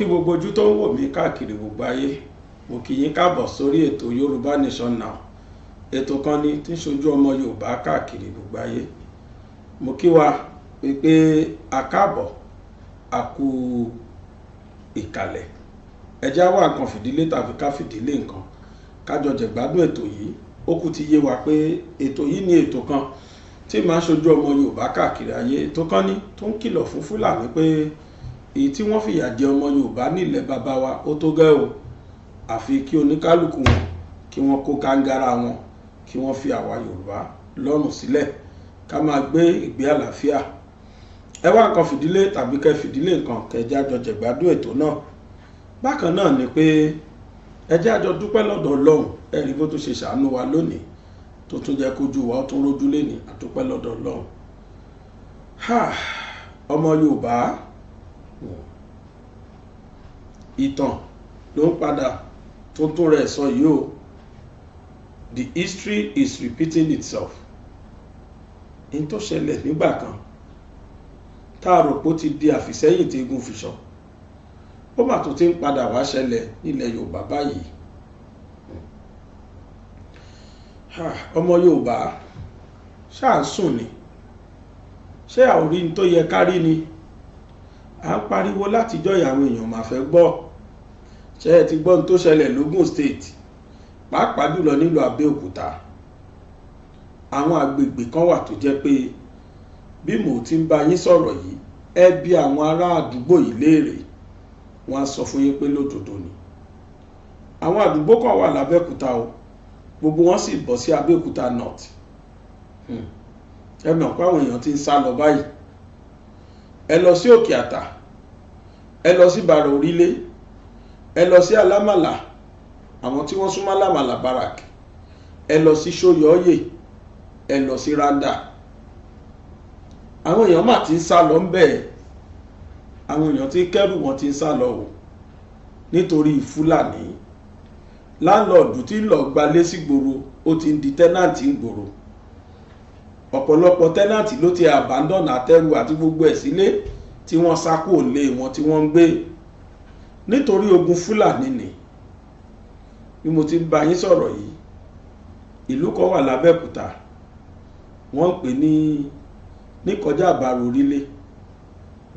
kí gbogbo ojú tó ń wò mí káàkiri gbogbo ayé, mo kí yín káàbọ̀ sórí ètò Yorubanation now. Ètò kan ni tí ń ṣojú ọmọ Yorùbá káàkiri gbogbo ayé. Mo kí wa pé a káàbọ̀, a kú ìkàlẹ̀. Ẹ jẹ́ á wá nǹkan fìdílé tàbí ká fìdílé nǹkan, kájọ jẹ̀gbádùn ètò yìí. Ó kù ti yé wa pé ètò yìí ni ètò kan tí máa ń ṣojú ọmọ Yorùbá káàkiri ayé. Ètò kan ni tó ń kìlọ̀ fún Fúlàní pé èyí tí wọ́n fìyà jẹ ọmọ Yorùbá nílẹ̀ bàbá wa ó tó gẹ́ o. Àfi kí oníkálukú wọn kí wọ́n kó kàngárá wọn, kí wọ́n fi àwa Yorùbá lọ́rùn sílẹ̀ ká máa gbé ìgbé àlàáfíà. Ẹ wá nǹkan fìdílé tàbí kẹ́ fìdílé nǹkan, kẹ́ jẹ́ á jọ jẹ̀gbádùn ètò náà. Bákan náà ni pé ẹ jẹ́ á jọ dúpẹ́ lọ́dọ̀ Ọlọ́run. Ẹ rí bó tún ṣe ṣàánú wa lónìí, tó tún jẹ́ kójú wa ó tún rójú lénìí. A dúpẹ́ lọ́dọ̀ Ọlọ́run. Ọmọ Yorùbá, ìtàn ló ń padà tuntun rẹ̀ sọ yìí o. The history is repeating itself. In tó ṣẹlẹ̀ nígbà kan tá a rò pé ó ti di àfìsẹ́yìn tí eégún fi sọ, ó mà tún ti ń padà wá ṣẹlẹ̀ nílẹ̀ Yorùbá báyìí. Ọmọ Yorùbá ṣáà ń sùn ni, ṣé a ò rí ní tó yẹ ká rí ni? À ń pariwo látijọ́ ìyàwó èèyàn máa fẹ́ gbọ́. Ṣé ẹ ti gbọ́ ní tó ṣẹlẹ̀ l'Ógùn State, pàápàá jùlọ nílùú Abẹ́òkúta? Àwọn agbègbè kan wà tó jẹ́ pé bí mo ti ń bá yín sọ̀rọ̀ yìí, ẹ bi àwọn ará àdúgbò yìí léèrè, wọ́n á sọ fún yín pé lódodo ni. Àwọn àdúgbò kan wà l'Abẹ́òkúta o, gbogbo wọn sì bọ́ sí Abẹ́òkúta North. Ẹ mọ̀ pé àwọn èèyàn ti ń sá lọ báyìí. Ẹ lọ sí Òkè Àtà, ẹ lọ sí Bàrà Orílé, ẹ lọ sí Alámàlà, àwọn tí wọ́n súnmọ́ Alámàlà Barak, ẹ lọ sí Ṣóyọ̀ọ́yè, ẹ lọ sí Randa. Àwọn èèyàn mà ti ń sá lọ ń bẹ̀. Àwọn èèyàn tí kẹ́rù wọn ti ń sá lọ o nítorí Fúlàní. Láńlọ́ọ̀dù tí ń lọ gbalé sí gbòòrò ó ti ń di tẹ́nàntì ń gbòòrò. Ọ̀pọ̀lọpọ̀ tẹ́nàntì ló ti abandon àtẹ́rù àti gbogbo ẹ̀ sílé tí wọ́n sá kúrò lé wọn tí wọ́n ń gbé nítorí ogun Fúlàní ni. Bí mo ti ń bá yín sọ̀rọ̀ yìí, ìlú kan wà l'Abẹ́òkúta, wọ́n ń pè ní kọjá Bàrà Orílé,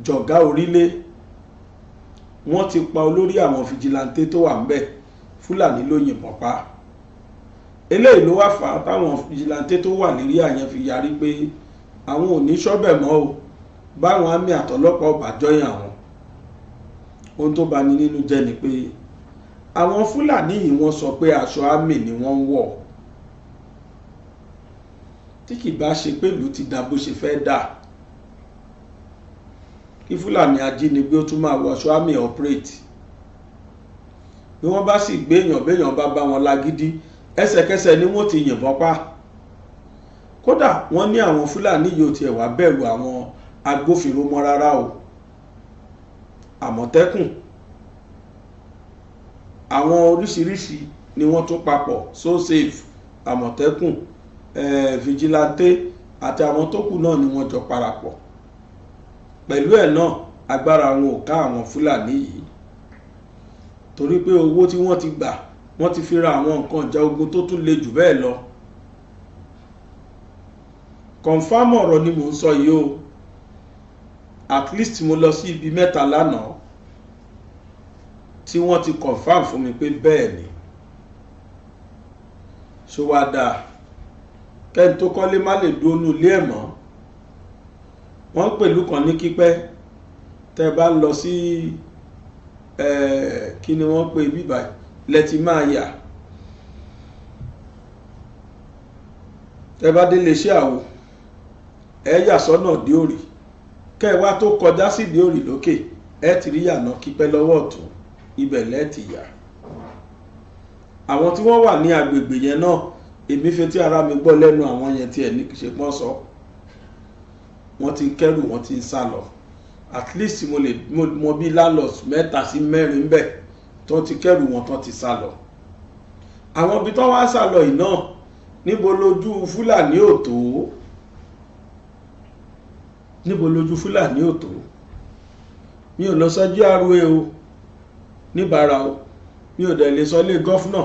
Jọ̀gá Orílé. Wọ́n ti pa olórí àwọn fìjìláńtẹ́ tó wà ń bẹ̀. Fúlàní ló yìnbọn pa. Eléyìí ló wá fà á táwọn fìjìláńtẹ́ tó wà lérí àyẹn fi yarí pé àwọn ò ní ṣọ́bẹ̀ mọ́ o, báwọn àmì àtọlọ́pàá ọba jọyìn àwọn. Ohun tó bani nínú jẹ́ ni pé àwọn Fúlàní yìí wọ́n sọ pé aṣọ àmì ni wọ́n ń wọ̀. Tí kì bá ṣe pé ìlú ti dà bó ṣe fẹ́ dà, kí Fúlàní ajínigbé ó tún máa wọ aṣọ àmì operate. Bí wọ́n bá sì gbé èèyàn béèyàn bá wọn lágídí, ẹsẹ̀kẹsẹ̀ ni wọ́n ti yìnbọn pa. Kódà wọ́n ní àwọn Fúlàní yìí ò tiẹ̀ wá bẹ̀rù àwọn agbófinró mọ́ rárá o. Àmọ̀tẹ́kùn, àwọn oríṣiríṣi ni wọ́n tún papọ̀, so safe, Àmọ̀tẹ́kùn, vigilante àti àwọn tó kù náà ni wọ́n jọ parapọ̀. Pẹ̀lú ẹ̀ náà agbára wọn ò ká àwọn Fúlàní yìí, torí pé owó tí wọ́n ti gbà wọ́n ti fi ra àwọn nǹkan ìjà ogun tó tún le jù bẹ́ẹ̀ lọ. Confirm ọ̀rọ̀ ni mò ń sọ yìí o. At least mo lọ sí ibi 3 lánàá tí wọ́n ti confirm fún mi pé bẹ́ẹ̀ ni. Ṣó wá dáa kẹ́ni tó kọ́lé má lè dúró nú ilé ẹ̀ mọ́. Wọ́n ń pèlú kan ní Kípẹ́. Tẹ́ bá lọ sí kí ni wọ́n pè bíbá lẹ́tí máa yà. Tẹ́ bá délé iṣẹ́ àwo, ẹ yà sọ́nà dé òrì, kẹ́ wá tó kọjá sí dé òrì lókè, ẹ ti rí yànà Kípẹ́ lọ́wọ́ ọ̀tún, ibẹ̀ lẹ́ẹ̀tì yà. Àwọn tí wọ́n wà ní agbègbè yẹn náà, èmi fetí ara mi gbọ́ lẹ́nu àwọn yẹn tí ẹ̀ ní ṣe pọ́n sọ. Wọ́n ti kẹ́rù, wọ́n ti ń sá lọ. At least mo bí landlords 3 sí 4 ń bẹ̀ tó ti kẹ́rù wọn tó ti sá lọ. Àwọn ibi tó wá sá lọ yìí náà, níbo lójú Fúlàní ò tó? Níbo lójú Fúlàní ò tó? Mi ò lọ sọ́jú àrùwé o, níbàárà o, mi ò dẹ̀ lè sọ ilé gọ́fúnà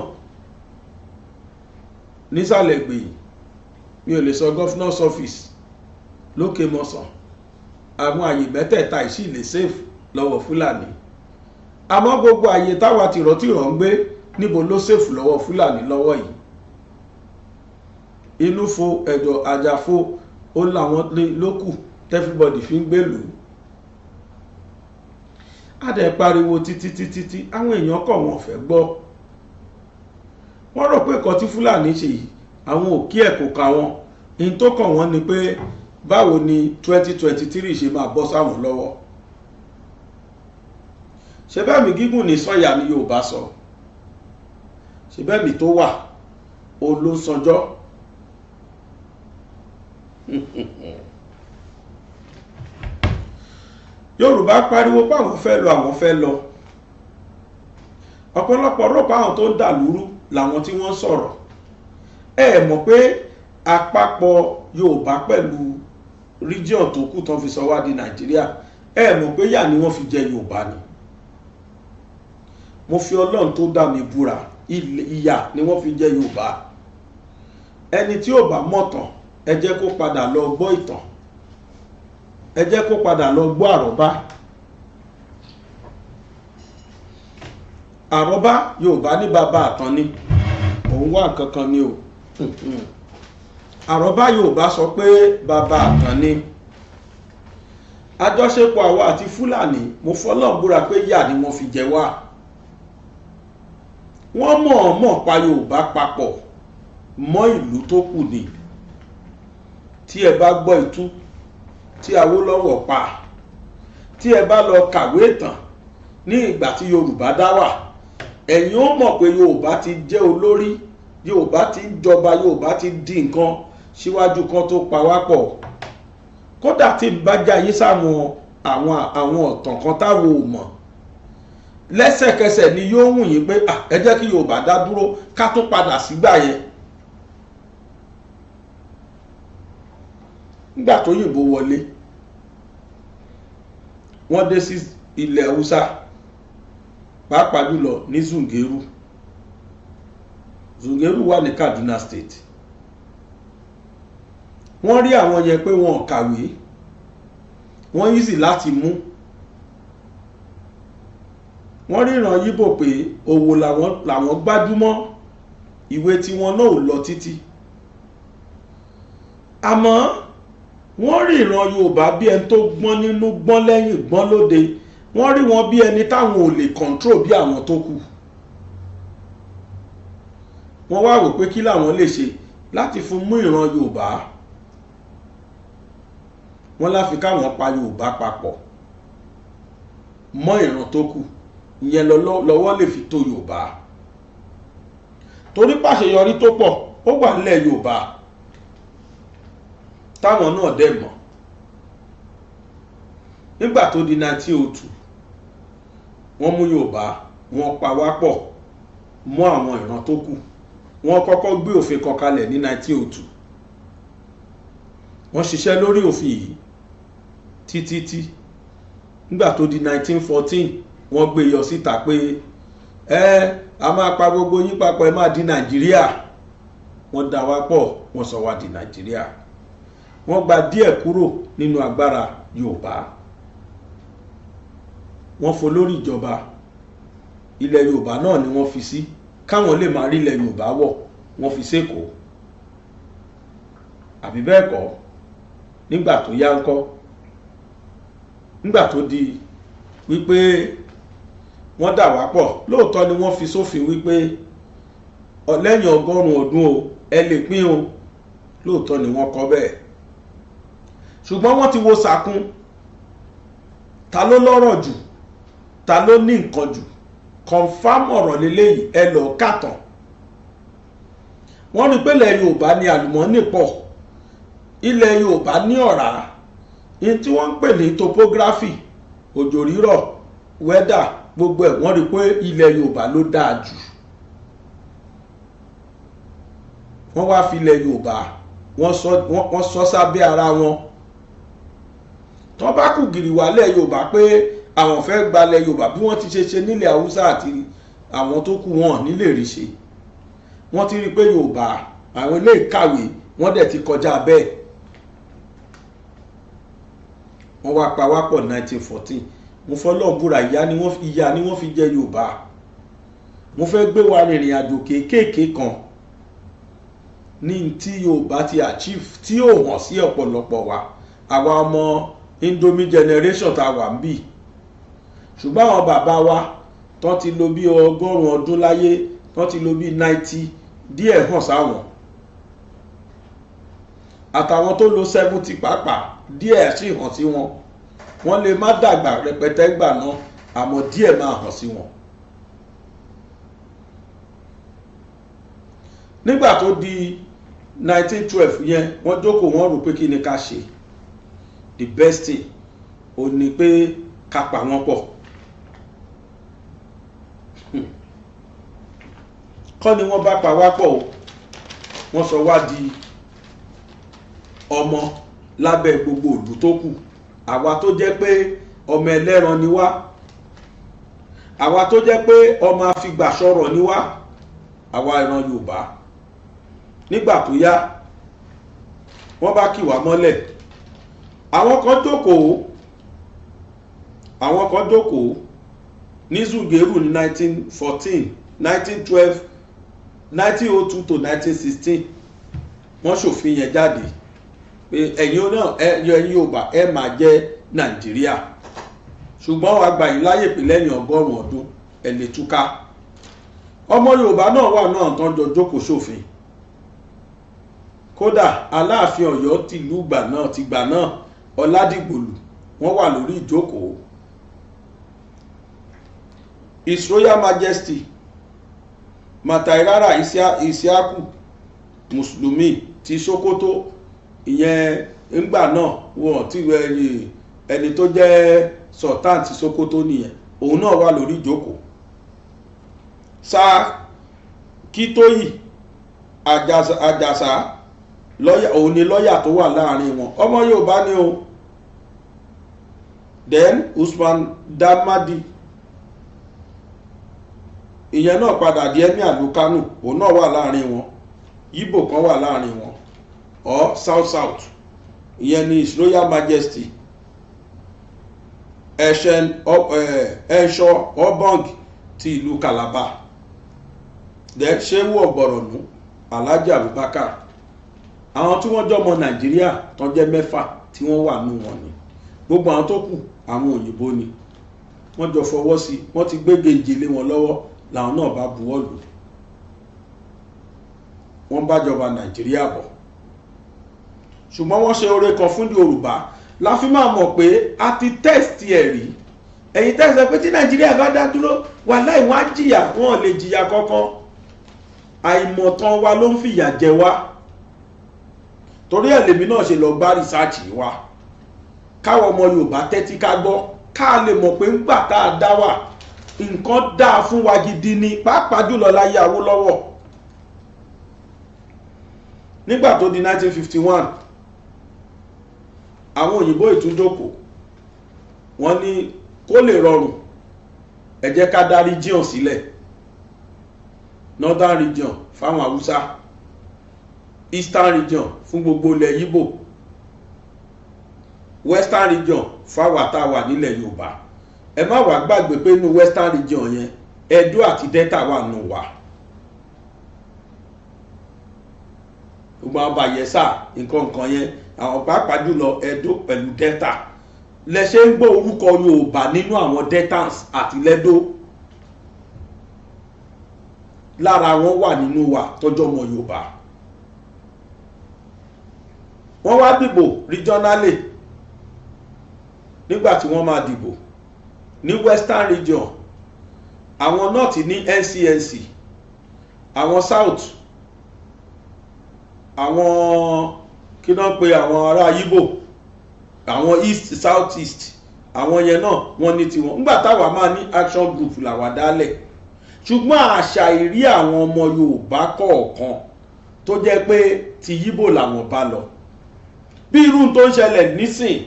nísàlẹ̀ gbèyìn, mi ò lè sọ gọ́fúnà's office lókè mọ̀sán. àwọn àyè mẹ́tẹ̀ẹ̀ta ìsì lè sèfù lọ́wọ́ Fúlàní, àmọ́ gbogbo àyè táwa tìrọ̀tìrọ̀ ń gbé níbo ló sèfù lọ́wọ́ Fúlàní lọ́wọ́ yìí? inú fo ẹ̀dọ̀ àjàfo ó làwọn lókù everybody fi ń gbèlú. adẹ̀ pariwo títí àwọn èèyàn kọ̀ wọ́n fẹ́ gbọ́. wọ́n rò pé nǹkan tí Fúlàní ṣe yìí àwọn ò kí ẹ̀ kò ká wọn, in tó kàn wọ́n ni pé báwo ni 2023 ṣe máa bọ́ sáwọn lọ́wọ́. ṣe bẹ́ẹ̀ mi gígùn ní sọ́yà ni Yorùbá sọ, ṣe bẹ́ẹ̀ mi tó wà ó ló sanjọ́. Yorùbá pariwo pé àwọn fẹ́ lọ, àwọn fẹ́ lọ. ọ̀pọ̀lọpọ̀ rọ́pò àwọn tó ń dà lúrú làwọn tí wọ́n sọ̀rọ̀. ẹ mọ̀ pé àpapọ̀ Yorùbá pẹ̀lú region tó kù tán fi sọ wá di Nàìjíríà, ẹ mọ̀ pé yà ni wọ́n fi jẹ Yorùbá ni. mo fi Ọlọ́run tó dá mi búra, ìyà ni wọ́n fi jẹ Yorùbá. ẹni tí ò bá mọ̀tàn ẹ jẹ́ kó padà lọ gbọ́ ìtàn, ẹ jẹ́ kó padà lọ gbọ́ àrọ́bá. àrọ́bá Yorùbá ní bàbá àtàn ni, òun wà kankan ni o. àrọ́bá Yorùbá sọ pé bàbá àtàn ni. àjọṣepọ̀ àwa àti Fúlàní mo fọlọ́n búra pé yà ni wọ́n fi jẹ wá. wọ́n mọ̀ọ́mọ̀ pa Yorùbá papọ̀ mọ́ ìlú tó kù ni. tí ẹ bá gbọ́ ìtú tí Awólọ́wọ̀ pa, tí ẹ bá lọ kàwé ìtàn ní ìgbà tí Yorùbá dá wà, ẹ̀yin ó mọ̀ pé Yorùbá ti jẹ́ olórí, Yorùbá ti ń jọba, Yorùbá ti di nǹkan síwájú kan tó pa wá pọ̀. kódà tí n bá jáyé sáwọn àwọn ọ̀tàn kan táwọn ò mọ̀, lẹ́sẹ̀kẹsẹ̀ ni yóò wù yín pé ẹ jẹ́ kí Yorùbá dá dúró ká tó padà sígbà yẹn. nígbà tó yìnbó wọlé, wọ́n dé sí ilẹ̀ Haúsá, pàápàá jùlọ ní Zungeru. Zungeru wà ní Kaduna State. wọ́n rí àwọn yẹn pé wọn kàwé, wọ́n easy láti mú. wọ́n ríran Yíbò pé òwò làwọn gbájúmọ́, ìwé tí wọn náà ò lọ títí. àmọ́ wọ́n rí ìran Yorùbá bí ẹni tó gbọ́n nínú, gbọ́n lẹ́yìn, gbọ́n lóde. wọ́n rí wọn bí ẹni táwọn ò lè control bí àwọn tó kù. wọ́n wá rò pé kí làwọn lè ṣe láti fún mú ìran Yorùbá. wọ́n láfi káwọn pa Yorùbá papọ̀ mọ́ ìran tó kù, ìyẹn lọ́wọ́ lè fi tó Yorùbá. torí pàṣeyọrí tó pọ̀ ó wà nílẹ̀ Yorùbá táwọn náà dẹ̀ mọ̀. nígbà tó di 1902 wọ́n mú Yorùbá, wọ́n pa wá pọ̀ mọ́ àwọn ìran tó kù. wọ́n kọ́kọ́ gbé òfin kan kalẹ̀ ní 1902. wọ́n ṣiṣẹ́ lórí òfin yìí títí nígbà tó di 1914 wọ́n gbé yọ síta pé a máa pa gbogbo yín papọ̀, ẹ máa di Nàìjíríà. wọ́n dá wa pọ̀, wọ́n sọ wá di Nàìjíríà. wọ́n gba díẹ̀ kúrò nínú agbára Yorùbá. wọ́n folórí ìjọba ilẹ̀ Yorùbá náà ni wọ́n fi sí, káwọn lè máa rí ilẹ̀ Yorùbá wọ̀, wọ́n fi sékòó. àbí bẹ́ẹ̀ kọ́? nígbà tó yá ńkọ́? nígbà tó di wípé wọ́n dà wá pọ̀, lóòótọ́ ni wọ́n fi sófin wípé lẹ́yìn 100 ọdún o ẹ lè pín o, lóòótọ́ ni wọ́n kọ bẹ́ẹ̀. ṣùgbọ́n wọ́n ti wo sàkún, ta ló lọ́rọ̀ jù, ta ló ní nǹkan jù. confam ọ̀rọ̀ lélẹ́yìí, ẹ lọ kàtàn. wọ́n rí pé ilẹ̀ Yorùbá ní àlùmọ́nì pọ̀, ilẹ̀ Yorùbá ní ọ̀rá, in tí wọ́n ń pè ní topography, òjò rírọ̀, weather, gbogbo ẹ̀ wọ́n rí pé ilẹ̀ Yorùbá ló dáa jù. wọ́n wá fi ilẹ̀ Yorùbá wọ́n sọ sábẹ́ ara wọn. tọ́ bá kù gìrì wálẹ̀ Yorùbá pé àwọn fẹ́ gbalẹ̀ Yorùbá bí wọ́n ti ṣe nílẹ̀ Haúsá àti àwọn tó kù wọn nílè rí ṣe. Wọ́n ti rí pé Yorùbá àwọn ilé ìkàwé wọ́n dẹ̀ ti kọjá bẹ́ẹ̀. Wọ́n wá pa wá pọ̀ 1914. Mo fọlọ́run búra ìyà ni wọ́n fi jẹ Yorùbá. Mo fẹ́ gbé wa rìnrìn àjò kéékèèké kan ní tí Yorùbá ti achieve tí ó hàn sí ọ̀pọ̀lọpọ̀ wa àwa ọmọ Indomie generation tá a wà ń bì. Ṣùgbọ́n àwọn bàbá wa tán ti lò bí 100 ọdún láyé, tán ti lò bí 90 díẹ̀ hàn sáwọn. Àtàwọn tó lò 70 pàápàá díẹ̀ sì hàn sí wọn. Wọ́n lè má dàgbà rẹpẹtẹ gbà náà àmọ́ díẹ̀ máa hàn sí wọn. Nígbà tó di 1912 yẹn wọ́n jókòó wọ́n rò pé kí ni ká ṣe. The best thing ò ní pé ká pa wọ́n pọ̀. Kọ́ ni wọ́n bá pa wá pọ̀ o, wọ́n sọ wá di ọmọ lábẹ́ gbogbo ìlú tó kù. Àwa tó jẹ́ pé ọmọ ẹlẹ́ran ni wá, àwa tó jẹ́ pé ọmọ afigbàsọ̀rọ̀ ni wá, àwa ìran Yorùbá. Nígbà tó yá wọ́n bá kì wá mọ́lẹ̀. Àwọn kan jókòó ní Zungeru ní 1914, 1912, 1902 to 1916. Wọ́n ṣòfin yẹn jáde pé ẹ̀yin náà ẹ̀yin Yorùbá ẹ máa jẹ́ Nàìjíríà. Ṣùgbọ́n wàá gbà yín láyè pé lẹ́yìn 100 ọdún ẹ lè túká. Ọmọ Yorùbá náà wà náà tán jọ jókòó ṣòfin. Kódà Aláàfin Ọ̀yọ́ tìlú tìgbà náà Ọládìgbòlù wọ́n wà lórí ìjókòó. His Royal Majesty Matairara Isiaku Mùsùlùmí ti Sokoto, ìyẹn ńgbà náà wọ́n ti ẹni tó jẹ́ Sultan ti Sokoto nìyẹn, òun náà wà lórí ìjókòó. Sir Kítóyì Àjàsà lọ́yà, òun ni lọ́yà tó wà láàrin wọn, ọmọ Yorùbá ni o. Then Usman Damadi, ìyẹn náà padà di Emir ìlú Kánò, òun náà wà láàrin wọn. Ìgbò kan wà láàrin wọn, or South, ìyẹn ni His Royal Majesty Ẹ̀ṣọ́ Obong ti ìlú Calabar. Then Ṣéwù Ọ̀gbọ̀rọ̀nù Alhaji Abubakar. Àwọn tí wọ́n jọmọ Nàìjíríà tán jẹ́ 6 tí wọ́n wà nù wọn ni. Gbogbo àwọn tó kù àwọn òyìnbó ni. Wọ́n jọ fọwọ́ sí, wọ́n ti gbége ìjìlé wọn lọ́wọ́ làwọn náà bá buwọ́ lù. Wọ́n bá jọba Nàìjíríà bọ̀. Ṣùgbọ́n wọ́n ṣe oore kan fún Yorùbá la fi máa mọ̀ pé a ti test ẹ̀ rí. Ẹ̀yin test ẹ pé tí Nàìjíríà bá dá dúró wàláhì wọ́n á jìyà, wọ́n lè jìyà kankan. Àìmọ̀tán wa ló ń fìyà jẹ wá. Torí ẹ̀ lèmi náà ṣe lọ gbá research wa. Káwọn ọmọ Yorùbá tẹ́tí ká gbọ́, ká lè mọ̀ pé ńgbà tá a dá wà nǹkan dáa fún wa gidi ni, pàápàá jùlọ láyé Awólọ́wọ̀. Nígbà tó di 1951 àwọn òyìnbó ìtúnjókòó wọ́n ní kó lè rọrùn ẹ jẹ́ ká dá region sílẹ̀. Northern region fáwọn Haúsá, Eastern region fún gbogbo ilẹ̀ Ìgbò, Western region fáwọn àtàwà nílẹ̀ Yorùbá. Ẹ má wá gbàgbé pé inú Western region yẹn Edo àti Delta wà nù wá. Gbogbo àwọn Bayelsa nǹkan yẹn, àwọn pàápàá jùlọ Edo pẹ̀lú Delta lẹ́ṣẹ́ ń gbọ́ orúkọ Yorùbá nínú àwọn Deltans àti lẹ́dó. Lára wọn wà nínú wa tọ́jọ́ ọmọ Yorùbá. Wọ́n wá dìbò regionally. Nígbà tí wọ́n máa dìbò ní Western region, àwọn North ní NCNC, àwọn South, àwọn kí náà pé àwọn ará Ìgbò, àwọn East, South East, àwọn yẹn náà wọ́n ní tiwọn. Nígbà táwa máa ní action group làwa dálẹ̀. Ṣùgbọ́n àṣà ìrí àwọn ọmọ Yorùbá kọ̀ọ̀kan tó jẹ́ pé ti Ìgbò làwọn bá lọ. Bí irú tó ń ṣẹlẹ̀ nísìn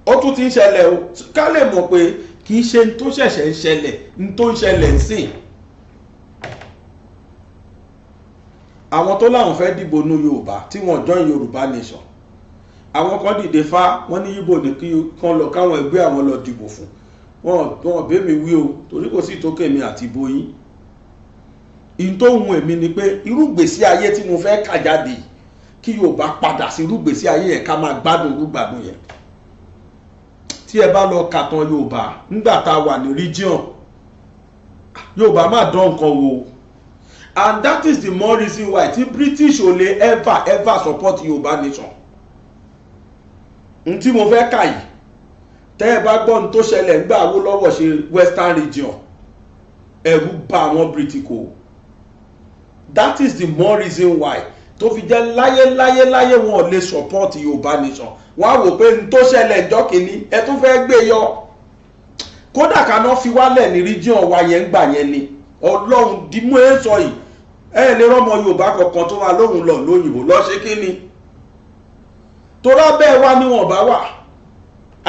ó tún ti ń ṣẹlẹ̀ o ká lè mọ̀ pé kì í ṣe ní tó ṣẹ̀ṣẹ̀ ń ṣẹlẹ̀ ní tó ń ṣẹlẹ̀ ń sìn. àwọn tó láwọn fẹ́ dìbò ní Yorùbá tí wọ́n join Yorubanation àwọn kan dìde fá wọ́n ní Ìgbò ní kí kan lọ káwọn ẹgbẹ́ àwọn lọ dìbò fún wọn bẹ́ mi wí o torí kò sí ìtókè mi àti ìbò yín. ìyìn tó hun èmi ni pé irúgbèsí ayé tí mo fẹ́ kà jáde kí Yorùbá padà sí irúgbèsí ayé yẹn ká máa gbádùn irúgbàdùn yẹn. tí ẹ bá lọ kàtàn Yorùbá nígbà tá a wà ní region Yorùbá má dán nǹkan wò and that is the more reason why tí British ò lè ever support Yorubanation. n tí mo fẹ́ kà yìí tẹ́ ẹ bá gbọ́ ní tó ṣẹlẹ̀ nígbà Awólọ́wọ̀ ṣe Western region ẹ̀rù bà àwọn British kò that is the more reason why tó fi jẹ́ láyé wọn ò lè support Yorubanation. wọ́n á wò pé ní tó ṣẹlẹ̀ ìjọ́ kìíní ẹ tún fẹ́ gbé yọ kódà kaná fi wálẹ̀ ní region wa yẹn ń gbà yẹn ni Ọlọ́run dìmú ẹ sọ yìí ẹ lè rọ́mọ Yorùbá kankan tó wà lóhùn lọ lóyìnbó lọ ṣe kí ni torá bẹ́ẹ̀ wá níwọ̀n bá wà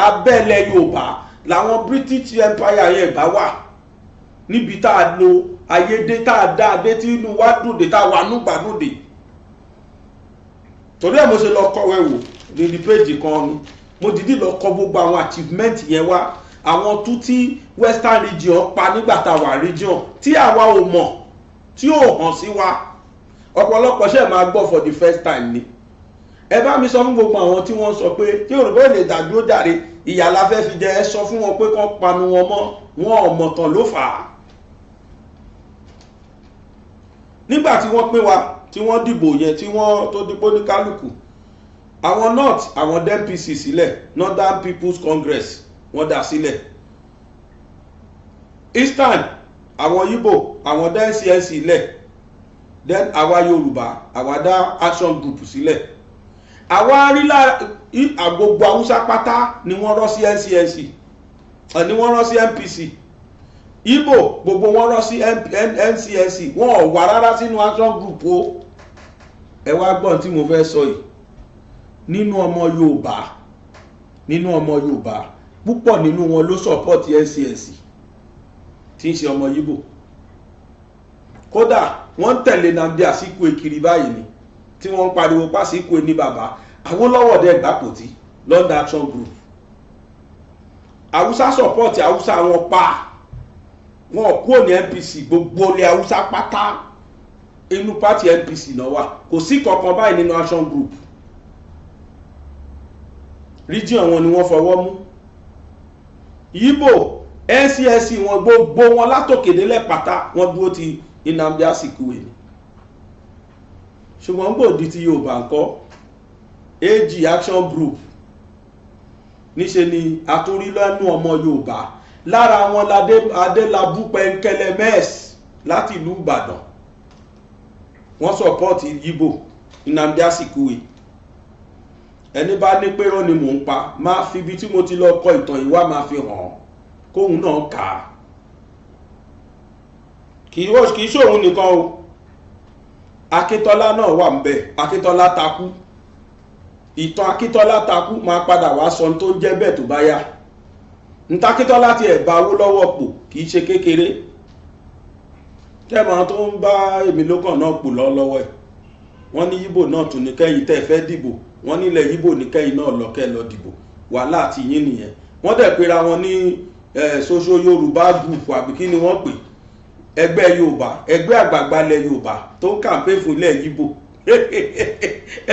abẹ́lẹ̀ Yorùbá làwọn British Empire yẹn bá wà níbi tá a lo ayédè tá a dá adé tí inú wa dùn tá a wà núgbàdùn torí ẹ̀ mo ṣe lọ kọ̀wé wò ní péjì kan ni mo dìídì lọ kọ gbogbo àwọn achievement yẹn wá àwọn tún tí Western region pa nígbà tá a wà region tí àwa ò mọ̀ tí ò hàn sí wa ọ̀pọ̀lọpọ̀ ṣe máa gbọ́ for the first time ni. ẹ bá mi sọ fún gbogbo àwọn tí wọ́n sọ pé tí Yorùbá lè dàdúró jàre ìyà la fẹ́ fi jẹ ẹ sọ fún wọn pé kán panu wọn mọ́ wọn ọ̀mọ̀tàn ló fà á. nígbà tí wọ́n pín wa tí wọ́n dìbò yẹn tí wọ́n tó dìbò ní kálukú àwọn north àwọn NPC sílẹ̀ Northern People's Congress wọ́n dá sílẹ̀ Eastern àwọn Igbo àwọn dá NCNC sílẹ̀ then àwa Yorùbá àwa dá Action Group sílẹ̀ àwa rílà àgbogbo Haúsá pátá ni wọ́n rọ́ sí NCNC ni wọ́n rọ́ sí NPC Igbo gbogbo wọ́n rọ́ sí NCNC wọ́n ò wà rárá sínú Action Group o ẹ wá gbọ́n tí mo fẹ́ sọ yìí nínú ọmọ Yorùbá púpọ̀ nínú wọn ló support NCNC tí ń ṣe ọmọ Igbo kódà wọ́n tẹ̀lé Nnamdi Azikiwe kiri báyìí ni tí wọ́n ń pariwo pàṣípò ní bàbá Awólọ́wọ̀ dẹ̀ gbàpòtí London Action Group Haúsá support Haúsá wọn pa wọn kúrò ní NPC gbogbo ilẹ̀ Haúsá pátá inú pàtì NPC náà wà kò sí kankan báyìí nínú Action Group region wọn ni wọ́n fọwọ́ mú Igbo NCNC wọn gbogbo wọn látòkèdélẹ̀ pátá wọ́n dúró ti Nnamdi Azikiwe ni ṣùgbọ́n gbòdì ti Yorùbá ńkọ́ AG Action Group níṣe ni àtúrí lẹ́nu ọmọ Yorùbá lára wọn Adélabú Pẹ̀nkẹ́lẹ́ mẹ́ẹ̀s láti ìlú Ìbàdàn wọ́n sọpọ́ọ̀tì Igbo Nnamdi Azikiwe ẹni bá ní pé rọ́ ni mò ń pa máa fi ibi tí mo ti lọ kọ ìtàn ìwá máa fi hàn kóhun náà kà á kì í ṣòun nìkan o Akíntọ́lá náà wà ń bẹ̀ Akíntọ́lá takú ìtàn Akíntọ́lá takú máa padà wá sọ tó ń jẹ́ bẹ́ẹ̀ tó bá yá ntakíntọ́lá ti ẹ̀ bá Awólọ́wọ̀ pò kì í ṣe kékeré tẹ́mọ̀ tó ń bá èmi lókàn náà pò lọ́wọ́ ẹ̀ wọ́n ní Ìgbò náà tún ní kẹ́yìn tẹ́ fẹ́ dìbò wọ́n nílẹ̀ Ìgbò ní kẹ́yìn náà lọ́kẹ́ lọ dìbò wàhálà àti yín nìyẹn wọ́n dẹ̀ pera wọn ní social Yorùbá group àbí kí ni wọ́n pè ẹgbẹ́ Yorùbá ẹgbẹ́ àgbààgbà ilẹ̀ Yorùbá tó ń kàǹpé fún ilẹ̀ Ìgbò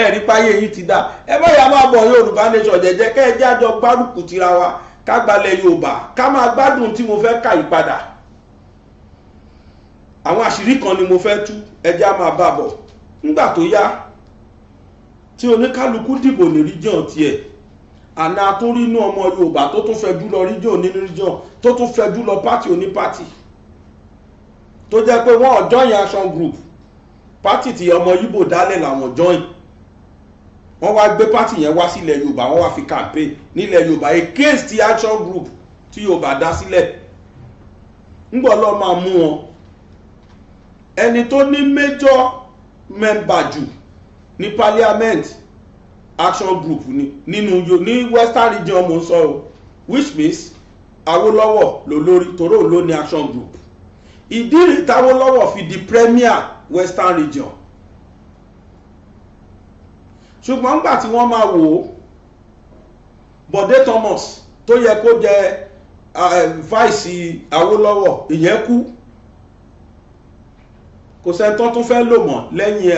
ẹ̀rí páyé yìí ti dá ẹ bá yà máa bọ̀ Yorubanation jẹ́jẹ́ kẹ́ ẹ jẹ́ àjọ gbárùkù tira wa ká gbalẹ̀ Yorùbá ká máa gbádùn tí mo fẹ́ kà yí padà àwọn àṣírí kan ni mo fẹ́ tú ẹjẹ́ á máa bá bọ̀ nígbà tó yá tí oníkálukú dìbò ní region tiẹ̀ àná tó rí inú ọmọ Yorùbá tó tún fẹ́ jùlọ region nínú region tó tún fẹ́ jùlọ pátì onípátì tó jẹ́ pé wọ́n join Action Group pátì tí ọmọ Ìgbò dálẹ̀ làwọn join wọ́n wá gbé pátì yẹn wá sílẹ̀ Yorùbá wọ́n wá fi campaign nílẹ̀ Yorùbá against the Action Group tí Yorùbá dá sílẹ̀ ńgbọ́ lọ́ máa mú wọn ẹni tó ní major member jù ní parliament action group ni ní western region mo ń sọ o, which means Awólọ́wọ̀ ló lórí tòró ló ní action group. Ìdí rèé t'Awólọ́wọ̀ fi di premier western region. Ṣùgbọ́n nígbà tí wọ́n máa wò ó, Bọ̀dé Thomas tó yẹ kó jẹ vice Awólọ́wọ̀ ìyẹn kú, kò sẹ́ni tó tún fẹ́ lò mọ́ lẹ́yìn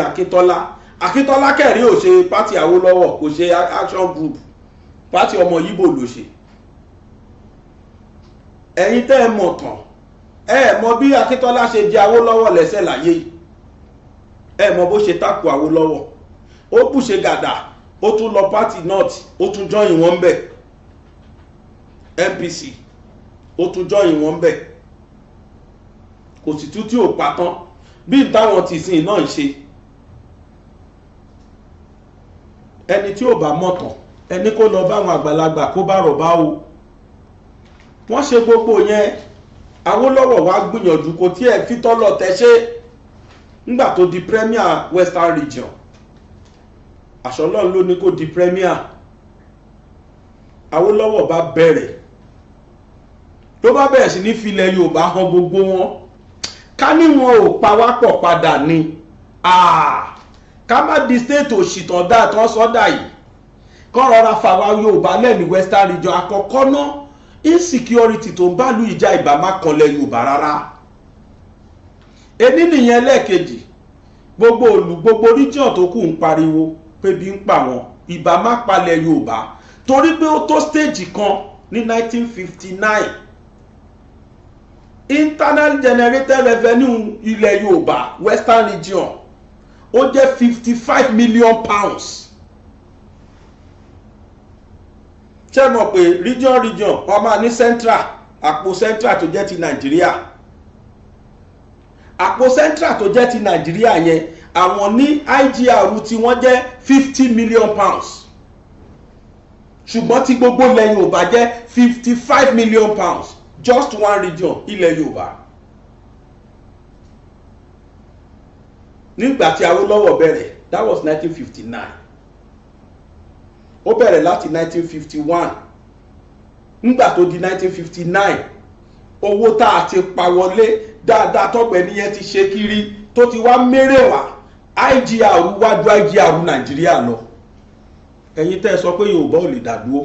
Akíntọ́lá kẹ̀rí ò ṣe pátì Awólọ́wọ̀, kò ṣe action group, pátì ọmọ Yíbò ló ṣe. Ẹ̀yin tẹ́ ẹ mọ̀ tán, ẹ mọ̀ bí Akíntọ́lá ṣe jẹ Awólọ́wọ̀ lẹ́sẹ̀ láyé yìí, ẹ mọ̀ bó ṣe takò Awólọ́wọ̀, ó bù ṣe gàdà, ó tún lọ pátì north, ó tún join wọn bẹ̀, NPC ó tún join wọn bẹ̀, kò sì tún tí ò pa tán bí táwọn ti sìn náà ń ṣe. Ẹni tí ò bá mọ̀tàn ẹni kó lọ bá àwọn àgbàlagbà kó bá rọ̀ bá o. Wọ́n ṣe gbogbo yẹn, Awólọ́wọ̀ wá gbìyànjú kò tí ẹ̀ fi tọ́lọ̀ tẹ́ṣẹ́ nígbà tó di premier western region. Àṣọlọ́run ló ní kó di premier. Awólọ́wọ̀ bá bẹ̀rẹ̀, ló bá bẹ̀rẹ̀ sí ní filẹ̀ Yorùbá hàn gbogbo wọn. Ká ní wọn ò pawápọ̀ padà ni ká má di state òṣìtàn dá tí wọ́n sọ́dà yìí, kọ́ rọra fàwa Yorùbá lẹ́nu western region. Àkọ́kọ́ náà, insecurity tó ń bá lu ìjà ìbá má kanlẹ̀ Yorùbá rárá. Èní nìyẹn. Lẹ́ẹ̀kejì, gbogbo region tó kù ń pariwo pé bí ń pa wọn, ìbá má palẹ̀ Yorùbá, torí pé ó tó stage kan ní 1959 internal generated revenue ilẹ̀ Yorùbá western region ó jẹ́ 55 million pounds. Ṣé mọ̀ pé region wọ́n máa ní central, àpò central tó jẹ́ ti Nàìjíríà, àpò central tó jẹ́ ti Nàìjíríà yẹn àwọn ní IGR tí wọ́n jẹ́ 50 million pounds, ṣùgbọ́n tí gbogbo ilẹ̀ Yorùbá jẹ́ 55 million pounds, just one region ilẹ̀ Yorùbá. Nígbà tí Awólọ́wọ̀ bẹ̀rẹ̀, that was 1959. Ó bẹ̀rẹ̀ láti 1951. Nígbà tó di 1959, owó tá a ti pa wọlé dáadáa tọ́gbẹ̀ níyẹn ti ṣe kiri tó ti wá mérè wá, IGR wájú IGR Nàìjíríà lọ. Ẹ̀yin tẹ́ sọ pé Yorùbá ò lè dádúró,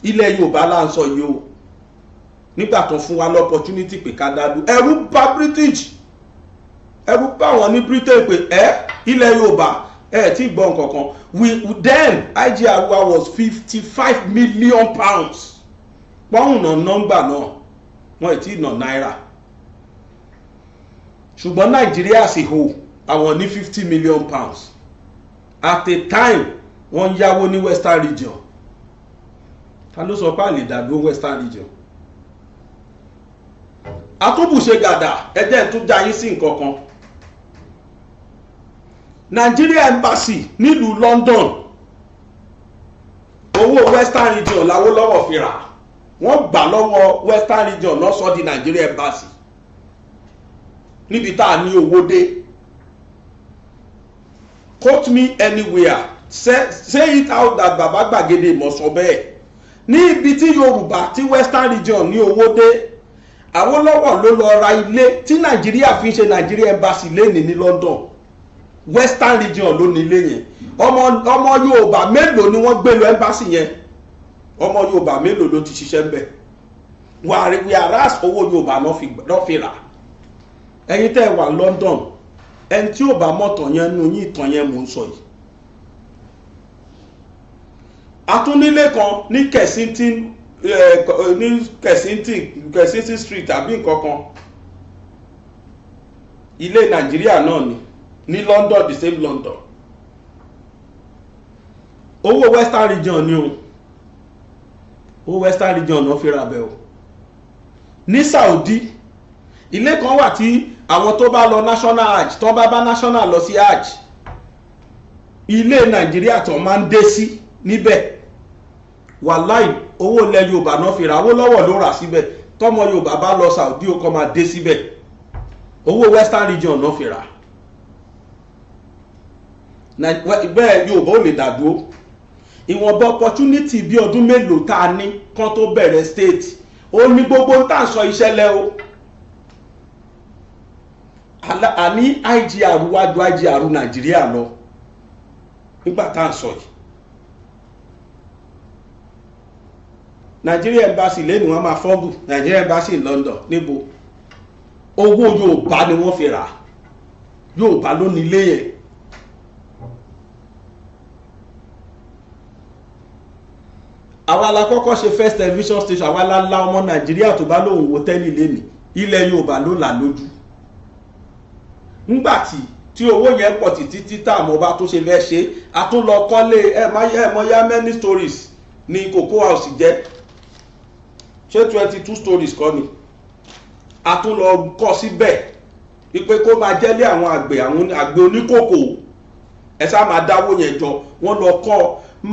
ilẹ̀ Yorùbá là ń sọ yìí o. Nígbà tó fún wa l'opportunity pé ká dádúró, ẹ̀rù bà British, ẹ̀rù bà wọ́n ní Britain pé ilẹ̀ Yorùbá tí gbọ́ nǹkankan. Then IGR was 55 million pounds. Pọ́ùn náà nọ́mbà náà, wọ́n ti ná náírà. Ṣùgbọ́n Nàìjíríà sì hò àwọn ní 50 million pounds. At a time wọ́n yáwó ní western region. Ta ló sọ pé a lè dádúró western region? Àtúbùṣe gàdà ẹ̀jẹ̀ tún já yín sí nǹkankan. Nigeria embassy nílùú London, owó western region l'Awólọ́wọ̀ fi rà. Wọ́n gbà lọ́wọ́ western region lọ sọ di Nigeria embassy níbi tá a ní owó dé. Quote me anywhere, say it out that Baba Gbàgede mọ̀ sọ bẹ́ẹ̀. Ní ibi tí Yorùbá tí western region ní owó dé, Awólọ́wọ̀ ló lọ ra ilé tí Nàìjíríà fi ń ṣe Nigeria embassy lẹ́ni ní London. Western region ló ní ilé yẹn. Ọmọ Yorùbá mélòó ni wọ́n gbé lọ embassy yẹn? Ọmọ Yorùbá mélòó ló ti ṣiṣẹ́ ńbẹ̀? Whereas owó Yorùbá ló fi rà. Ẹ̀yin tẹ́ wà London, ẹni tí ò bá mọ̀tàn yẹn nú yín ìtàn yẹn mò ń sọ yìí. Atúnílé kan ní Kensington Street àbí nǹkan kan, ilé Nàìjíríà náà ni ní London, the same London. Owó western region ni o, owó western region náà fi ra bẹ́ẹ̀ o. Ní Saudi, ilé kan wà tí àwọn tó bá lọ national hajj, tó bá national lọ sí hajj, ilé Nàìjíríà tó máa ń dé sí níbẹ̀. Wàláì owó ilẹ̀ Yorùbá náà fi ra, Awólọ́wọ̀ ló rà síbẹ̀. Tọ́mọ Yorùbá bá lọ Saudi ó kọ́ máa dé síbẹ̀. Owó western region náà fi ra. bẹ́ẹ̀ Yorùbá ò lè dàdúró. Ìwọ̀nba opportunity bí ọdún mélòó tá a ní kán tó bẹ̀rẹ̀ state ó ní gbogbo tá à ń sọ ìṣẹ̀lẹ̀ o. Àní IGR wájú IGR Nàìjíríà lọ nígbà tá à ń sọ yìí. Nigeria embassy lẹ́nu wọn máa fọ́gù Nigeria embassy in London níbo owó Yorùbá ni wọ́n fi rà Yorùbá ló ní ilé yẹn. Àwa la kọ́kọ́ ṣe first television station, àwa la la ọmọ Nàìjíríà tó bá lóun wo tẹ́lì lẹ́nìí ilẹ̀ Yorùbá ló là lójú. Ńgbàtí tí owó yẹn pọ̀ títí táwọn ọba tó ṣe fẹ́ ṣe a tún lọ kọ́lé ẹ̀mọ́yá many stories ní Cocoa House jẹ́ ṣé 22 stories kọ́ ni a tún lọ kọ́ síbẹ̀ wípé kó máa jẹ́lé àwọn àgbẹ̀ oníkòkò ẹ sá máa dáwó yẹn jọ wọ́n lọ kọ́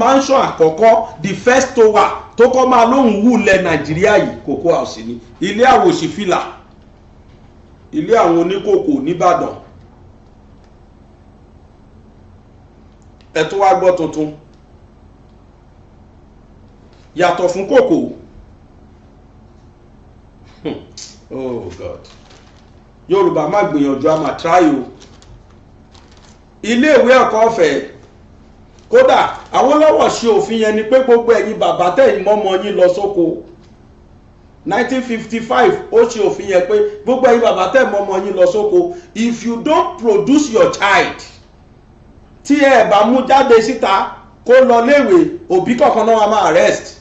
mansion àkọ́kọ́ the first tower tó kọ́ máa lóhùn wúlẹ̀ Nàìjíríà yìí Cocoa House ni ilé àwòṣì fìlà ilé àwọn oníkòkò nìbàdàn. Ẹ tún wá gbọ́ tuntun yàtọ̀ fún kòkò oh God Yorùbá má gbìyànjú a máa try o. Ilé ìwé ẹ̀kọ́ ọ̀fẹ́ kódà Awólọ́wọ̀ ṣe òfin yẹn ni pé gbogbo ẹ̀yin bàbá tẹ̀yin mọ́mọ́ yín lọ sóko 1955 ó ṣe òfin yẹn pé gbogbo ẹ̀yin bàbá tẹ̀yin mọ́mọ́ yín lọ sóko if you don't produce your child tí ẹ bá mú jáde síta kó lọ léèwé òbí kọ̀ọ̀kan náà wá máa arrest.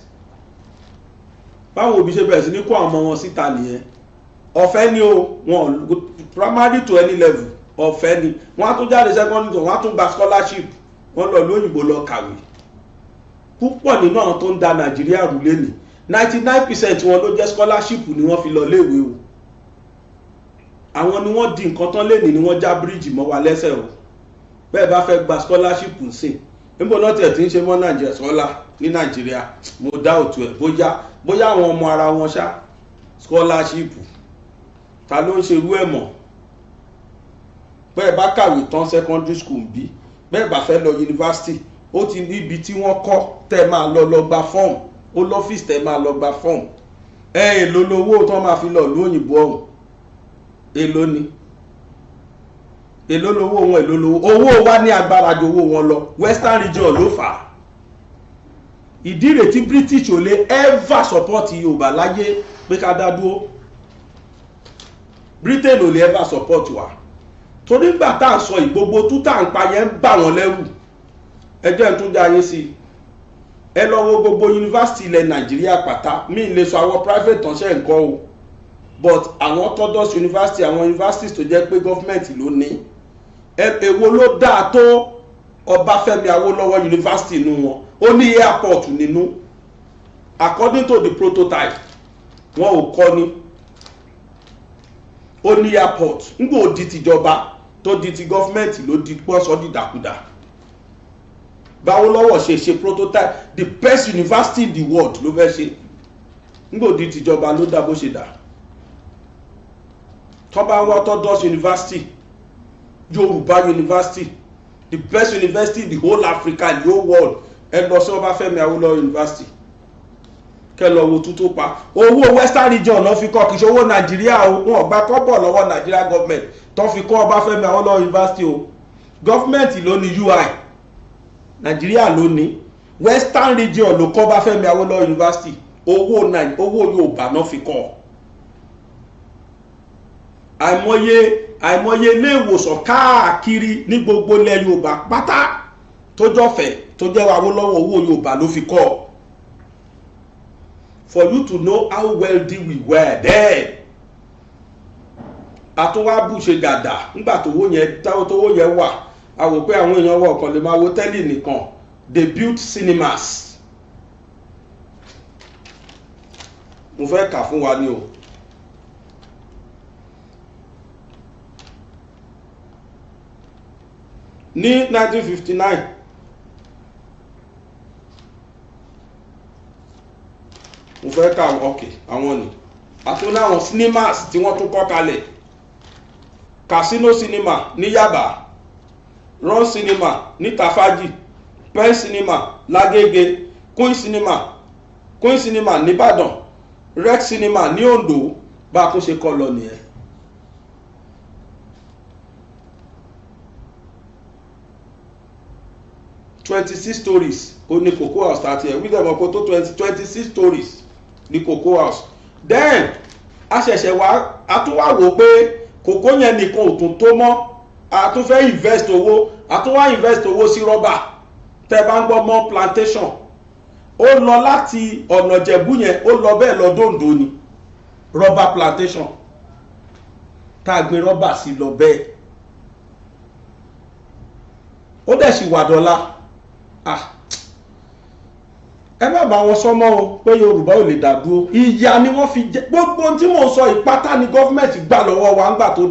Báwọn òbí ṣe bẹ̀rẹ̀ sí ní kó àwọn ọmọ wọn síta nìyẹn. Ọ̀fẹ́ ni o wọn primary to any level ọ̀fẹ́ ni wọ́n á tún jáde secondary to wọ́n á tún gba scholarship wọ́n lọ lóyìnbó lọ kàwé. Púpọ̀ nínú àwọn tó ń da Nàìjíríà rú lẹ́nìí 99% wọn ló jẹ́ scholarship ni wọ́n fi lọ léèwé o. Àwọn ni wọ́n di nǹkan tán lẹ́nìí ni wọ́n já bíríìjì mọ́ wa lẹ́sẹ̀ o. Bẹ́ẹ̀ bá fẹ́ gba scholarship ń sìn níbo náà tiẹ̀ tí ń ṣe mọ́ Nàìjíríà sọ́lá ní Nàìjíríà mo dá òtún ẹ̀ bóyá àwọn ọmọ ara wọn ṣá scholarship ta ló ń ṣe irú ẹ̀ mọ̀. Bẹ́ẹ̀ bá kàwé tán secondary school bí bẹ́ẹ̀ bá fẹ́ lọ yunifásitì ó ti níbi tí wọ́n kọ́ tẹ́ máa lọ gba fọ́ọ̀mù ó lọ́fíìsì tẹ́ máa lọ gba fọ́ọ̀mù èlò lówó tó máa fi lọ ìlú òyìnbó ọ̀hún èlò ni èlò lówó wọn èlò lówó owó wa ní agbára ju owó wọn lọ Western region ló fà á. Ìdí rẹ̀ tí British ò lè ever support Yorùbá láyé pé ká dá dúró. Britain ò lè ever support wa torí gbà tá à ń sọ ìgbogbo tú tá à ń pa yẹn ń bà wọ́n lẹ́rù. Ẹjẹ́ ń tún dá yín sí ẹ lọ wo gbogbo yunifásitì ilẹ̀ Nàìjíríà pátá mi lè sọ àwọn private tán ṣe nǹkan o but àwọn orthodox university àwọn universities tó jẹ́ pé government ló ní èwo ló dáa tó Ọbáfẹ́mi Awólọ́wọ̀ University nínú wọn ó ní airport nínú according to the prototype wọn ò kọ́ ni ó ní airport nígbà ó di tìjọba tó di ti government ló di pọ́sọ́ dìdàkudà. Báwo lọ́wọ́ ṣe prototype the best university in the world ló fẹ́ ṣe nígbà ó di tìjọba ló dá bó ṣe dà. Tó bá wọ́n orthodox university Yorùbá university the best university in the whole Africa in the whole world ẹ lọ sí Ọbáfẹ́mi Awólọ́wọ̀ University kẹ́ lọ wo tútó pa owó Western region lọ fi kọ́ kì í ṣe owó Nàìjíríà o wọn gba kọ́bọ̀ lọ́wọ́ Nàìjíríà government tó fi kọ́ Ọbáfẹ́mi Awólọ́wọ̀ University o government ló ní UI Nàìjíríà ló ní Western region ló kọ́ Ọbáfẹ́mi Awólọ́wọ̀ University owó Yorùbá náà fi kọ́ àìmọye ilé ìwòsàn káàkiri ní gbogbo ilẹ̀ Yorùbá pátá tó jọ́fẹ̀ tó jẹ́ Awólọ́wọ̀ owó Yorùbá ló fi kọ́. For you to know how wealthy we were then. Àtúnwábù ṣe gàdà nígbà tówó yẹn wà a wò pé àwọn èèyàn wọ̀ kan lè máa wo tẹ́lì nìkan they built cinemas. Mo fẹ́ kà fún wa ní o. Ní 1959 mo fẹ́ ká ọkè àwọn ni àtúnná àwọn cinemas tí wọ́n tún kọ́ kalẹ̀ Casino cinema ní Yaba Run Cinema ní Tafaji, Pen Cinema l'Agége, Queen Cinema n'Íbàdàn, Rex Cinema ní Ondo, bá a tún ṣe kọ́ lọ nìyẹn. $26 stories ó ní Cocoa House tàti ẹ̀ wíjọ́ ọmọ kó tó 26 stories ní Cocoa House. Then a ṣẹ̀ṣẹ̀ wá a tún wá wò pé kòkó yẹn nìkan ò tún tó mọ́, a tún fẹ́ invest owó, a tún wá invest owó sí rọ́bà. Tẹ́ bá ń gbọ́ mọ́ plantation, ó lọ láti ọ̀nà Ìjẹ̀bú yẹn ó lọ bẹ́ẹ̀ lọ dòǹdó ni rọ́bà plantation, tá a gbé rọ́bà sí lọ bẹ́ẹ̀. Ó dẹ̀ sì wà dọ́là. Ẹ má bá wọn sọmọ o pé Yorùbá ò lè dá dúró, ìyà ni wọ́n fi jẹ. Gbogbo tí mò ń sọ ìpátá ni gọ́fìmẹ̀ntì gbà lọ́wọ́ wa ńgbà tó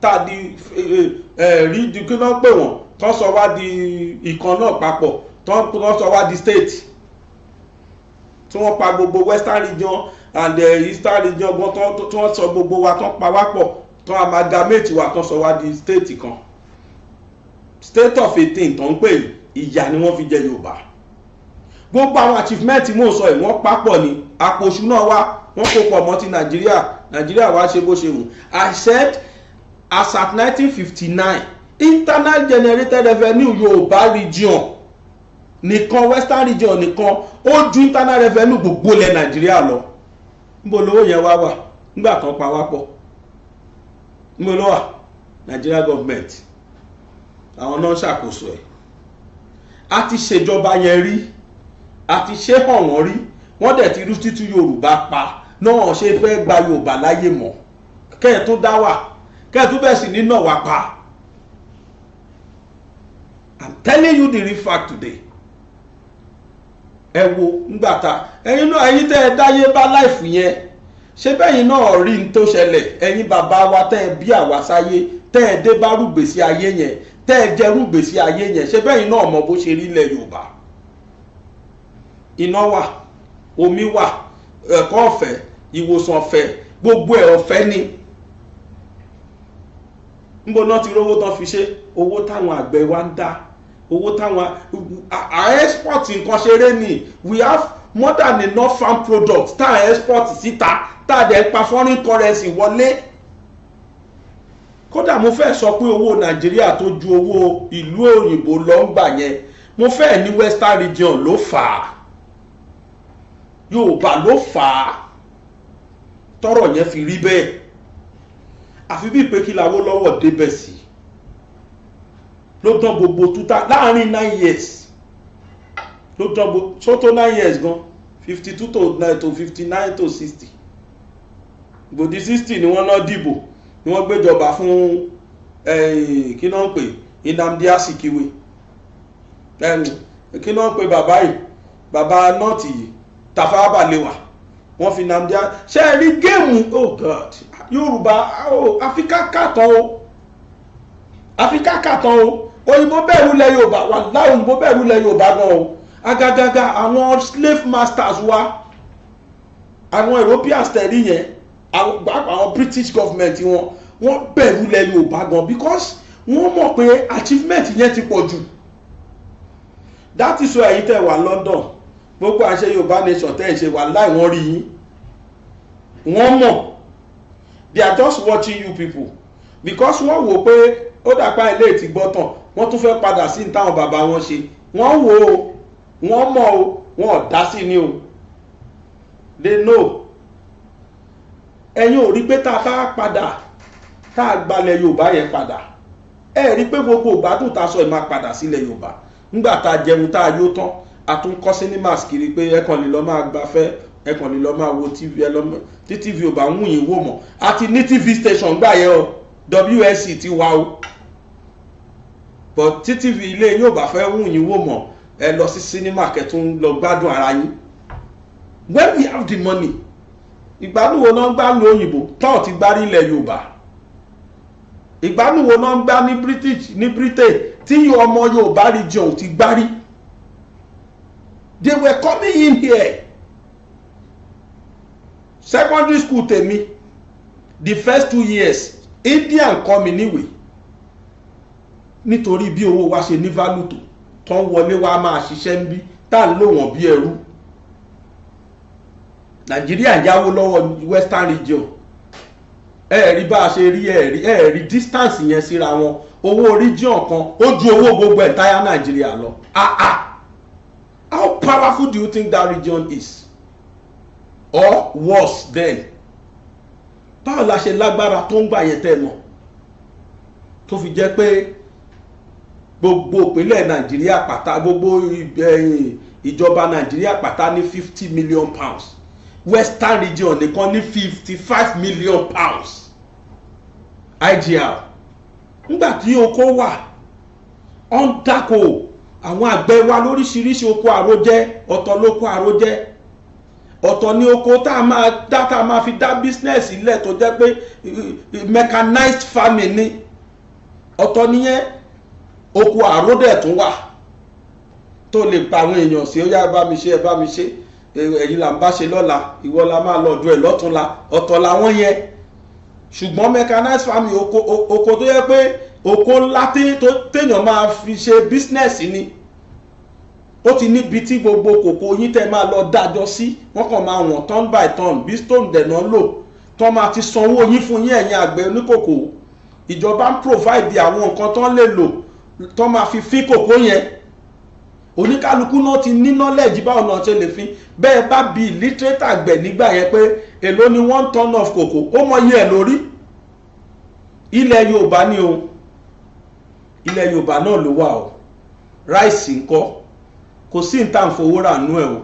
tàdí rí di kí wọ́n pè wọ́n tó sọ wá di ìkan náà papọ̀, tó sọ wá di state, tí wọ́n pa gbogbo western region and eastern region gan, tí wọ́n sọ gbogbo wa tó pa wá pọ̀, tó amalgamate wa tó sọ wá di state kan. State of 18 tó ń pè ìyà ni wọ́n fi jẹ Yorùbá. Gbogbo àwọn achievement mò ń sọ yìí wọ́n papọ̀ ní àpò òṣùnà wa, wọ́n kó pọ̀ mọ́ ti Nàìjíríà wá ṣe bó ṣe wù. I said as at 1959 internal generated revenue Yorùbá region nìkan, western region nìkan, ó ju internal revenue gbogbo ilẹ̀ Nàìjíríà lọ. Níbo lówó yẹn wá nígbà kan pa wá pọ̀? Níbo ló wà? Nigeria government àwọn náà ṣàkóso ẹ̀. A ti ṣèjọba yẹn rí, a ti ṣe hàn wọ́n rí, wọ́n dẹ̀ ti rú títú Yorùbá pa náà ṣe fẹ́ gba Yorùbá láyé mọ́. Kẹ́ẹ̀ tó dá wà, kẹ́ẹ̀ tó bẹ̀ sí ní náà wà pa. I'm telling you the real fact today. Ẹ wo ngbàtà ẹ̀yin náà, ẹ̀yin tẹ́ ẹ dáyé bá láìfù yẹn, ṣé bẹ́yìn náà rí n tó ṣẹlẹ̀? Ẹ̀yin bàbá wa tẹ́ ẹ bí àwa sáyé, tẹ́ ẹ dé bá rúgbèsí ayé yẹn, tẹ́ ẹ jẹ rúgbèsí ayé yẹn, ṣé bẹ́yìn náà mọ bó ṣe rí ilẹ̀ Yorùbá? Iná wà, omi wà, ẹ̀kọ́ ọ̀fẹ́, ìwòsàn ọ̀fẹ́, gbogbo ẹ̀ ọ̀fẹ́ ni. Níbo náà ti rówó tán fi ṣe? Owó táwọn àgbẹ̀ wa ń dá, owó táwọn export nǹkan ṣeré ni. We have more than enough farm products tá à export síta, tá à dẹ̀ pa foreign currency wọlé. Kódà mo fẹ́ sọ pé owó Nàìjíríà tó ju owó ìlú òyìnbó lọ ń gbà yẹn, mo fẹ́ ní western region ló fà á, Yorùbá ló fà á tọ́rọ̀ yẹn fi rí bẹ́ẹ̀. Àfi bí pé kí Awólọ́wọ̀ débẹ̀ sí ló dán gbogbo túta láàrin 9 years, ló dán gbogbo sótó 9 years gan, 52 to 59 to 60, gbòdì 60 ni wọ́n náà dìbò, ni wọ́n gbéjọba fún kí náà ń pè Nnamdi Azikiwe, kí náà ń pè bàbá yìí, bàbá nọ́ọ̀tì yìí, Tafawa Balewa, wọ́n fi Nnamdi ṣe é rí géèmù. Oh God, Yorùbá Áfíríkà kàtàn o, Áfíríkà kàtàn o. Òyìnbó bẹ̀rù lẹ̀ Yorùbá, wàláhì òyìnbó bẹ̀rù lẹ̀ Yorùbá gan o. Agagaga àwọn slave masters wa, àwọn Europeans tẹ̀rí yẹn, àwọn British government wọ́n bẹ̀rù lẹ̀ Yorùbá gan because wọ́n mọ̀ pé achievement yẹn ti pọ̀ jù. That is why ẹ̀yin tẹ́ wà London, gbogbo àṣẹ Yorubanation tẹ́ ẹ̀ ṣe wàláhì wọ́n rí yín, wọ́n mọ̀. They are just watching you people because wọ́n wò pé ó dàpá ilé ti gbọ́ tán, wọ́n tún fẹ́ padà sí táwọn bàbá wọn ṣe. Wọ́n wò ó, wọ́n mọ̀ ó, wọ́n ò dá sí ni o. They know. Ẹ̀yin ò rí pé tá a bá padà, tá a gbalẹ̀ Yorùbá yẹn padà, ẹ rí pé gbogbo ìgbádùn tá a sọ ẹ̀ máa padà sílẹ̀ Yorùbá. Nígbà tá a jẹun tá a yó tán, a tún kọ́ cinemas kiri pé ẹ kàn lè lọ máa gbafẹ́, ẹ kàn lè lọ máa wo TV, ẹ lọ tí TV ò bá wù yín wò mọ́. Àti ní TV station gbà yẹn o, WSC ti wà o, but tí TV ilé yóò bá fẹ́ wù yín wò mọ́, ẹ lọ sí cinema kẹtún lọ gbádùn ara yín. When we have the money, ìgbádùn wo náà ń gbá lu òyìnbó táwọn ti gbá rí ilẹ̀ Yorùbá? Ìgbádùn wo náà ń gbá ní Britain tí ọmọ Yorùbá region ti gbá rí? They were coming in here. Secondary school tèmi, the first 2 years, Indian kọ́ mi níwèé. nítorí bí owó wa ṣe ní value tó tán wọlé wa máa ṣiṣẹ́ ń bí tá à ń lò wọ́n bí ẹrú. Nàìjíríà yáwó lọ́wọ́ western region, ẹ̀ẹ̀rí bá a ṣe rí ẹ̀ẹ̀rí distance yẹn síra wọn. Owó region kan ó ju owó gbogbo entire Nàìjíríà lọ. How powerful do you think that region is? Or worse then? Báwo la ṣe lágbára tó ń gbà yẹn tẹ́ mọ̀ tó fi jẹ́ pé gbogbo ìpínlẹ̀ Nàìjíríà pátá, gbogbo ìjọba Nàìjíríà pátá ní 50 million pounds, western region nìkan ní 55 million pounds IGR. Nígbà tí oko wà ọ̀n dáko, àwọn àgbẹ̀ wa lóríṣiríṣi oko àròjẹ, ọ̀tọ̀ lóko àròjẹ, ọ̀tọ̀ ní oko tá a máa fi dá business ilẹ̀ tó jẹ́ pé mechanized farming ni, ọ̀tọ̀ nìyẹn. Oko àròdẹ̀ tún wà tó lè pa àwọn èèyàn sí, ó yá bá mi ṣe, ẹ bá mi ṣe, ẹ̀yin là ń bá ṣe lọ́la, ìwọ la máa lọ ọdún ẹ̀ lọ́túnla, ọ̀tọ̀ làwọn yẹn. Ṣùgbọ́n mechanized farming, oko tó yẹ pé oko ńlá téèyàn máa fi ṣe business ni, ó ti níbi tí gbogbo kòkó yín tẹ́ máa lọ dájọ́ sí, wọ́n kàn máa wọ̀n turn by turn, bí stone dẹ̀nà lò tán máa ti sanwó yín fún yín ẹ̀yin àgbẹ̀ oníkòkó. Ìjọba ń provide àwọn nǹkan tán lè lò tán máa fi fín kòkó yẹn. Oníkálukú náà ti ní knowledge báwọn náà ṣe lè fi. Bẹ́ẹ̀ bá bi illiterate àgbẹ̀ nígbà yẹn pé èló ni 1 ton of cocoa, ó mọ iye ẹ̀ lórí. Ilẹ̀ Yorùbá ni o, ilẹ̀ Yorùbá náà ló wà o. Ráìsì ńkọ́, kò sí ní tàn fowó rà nú ẹ̀ o.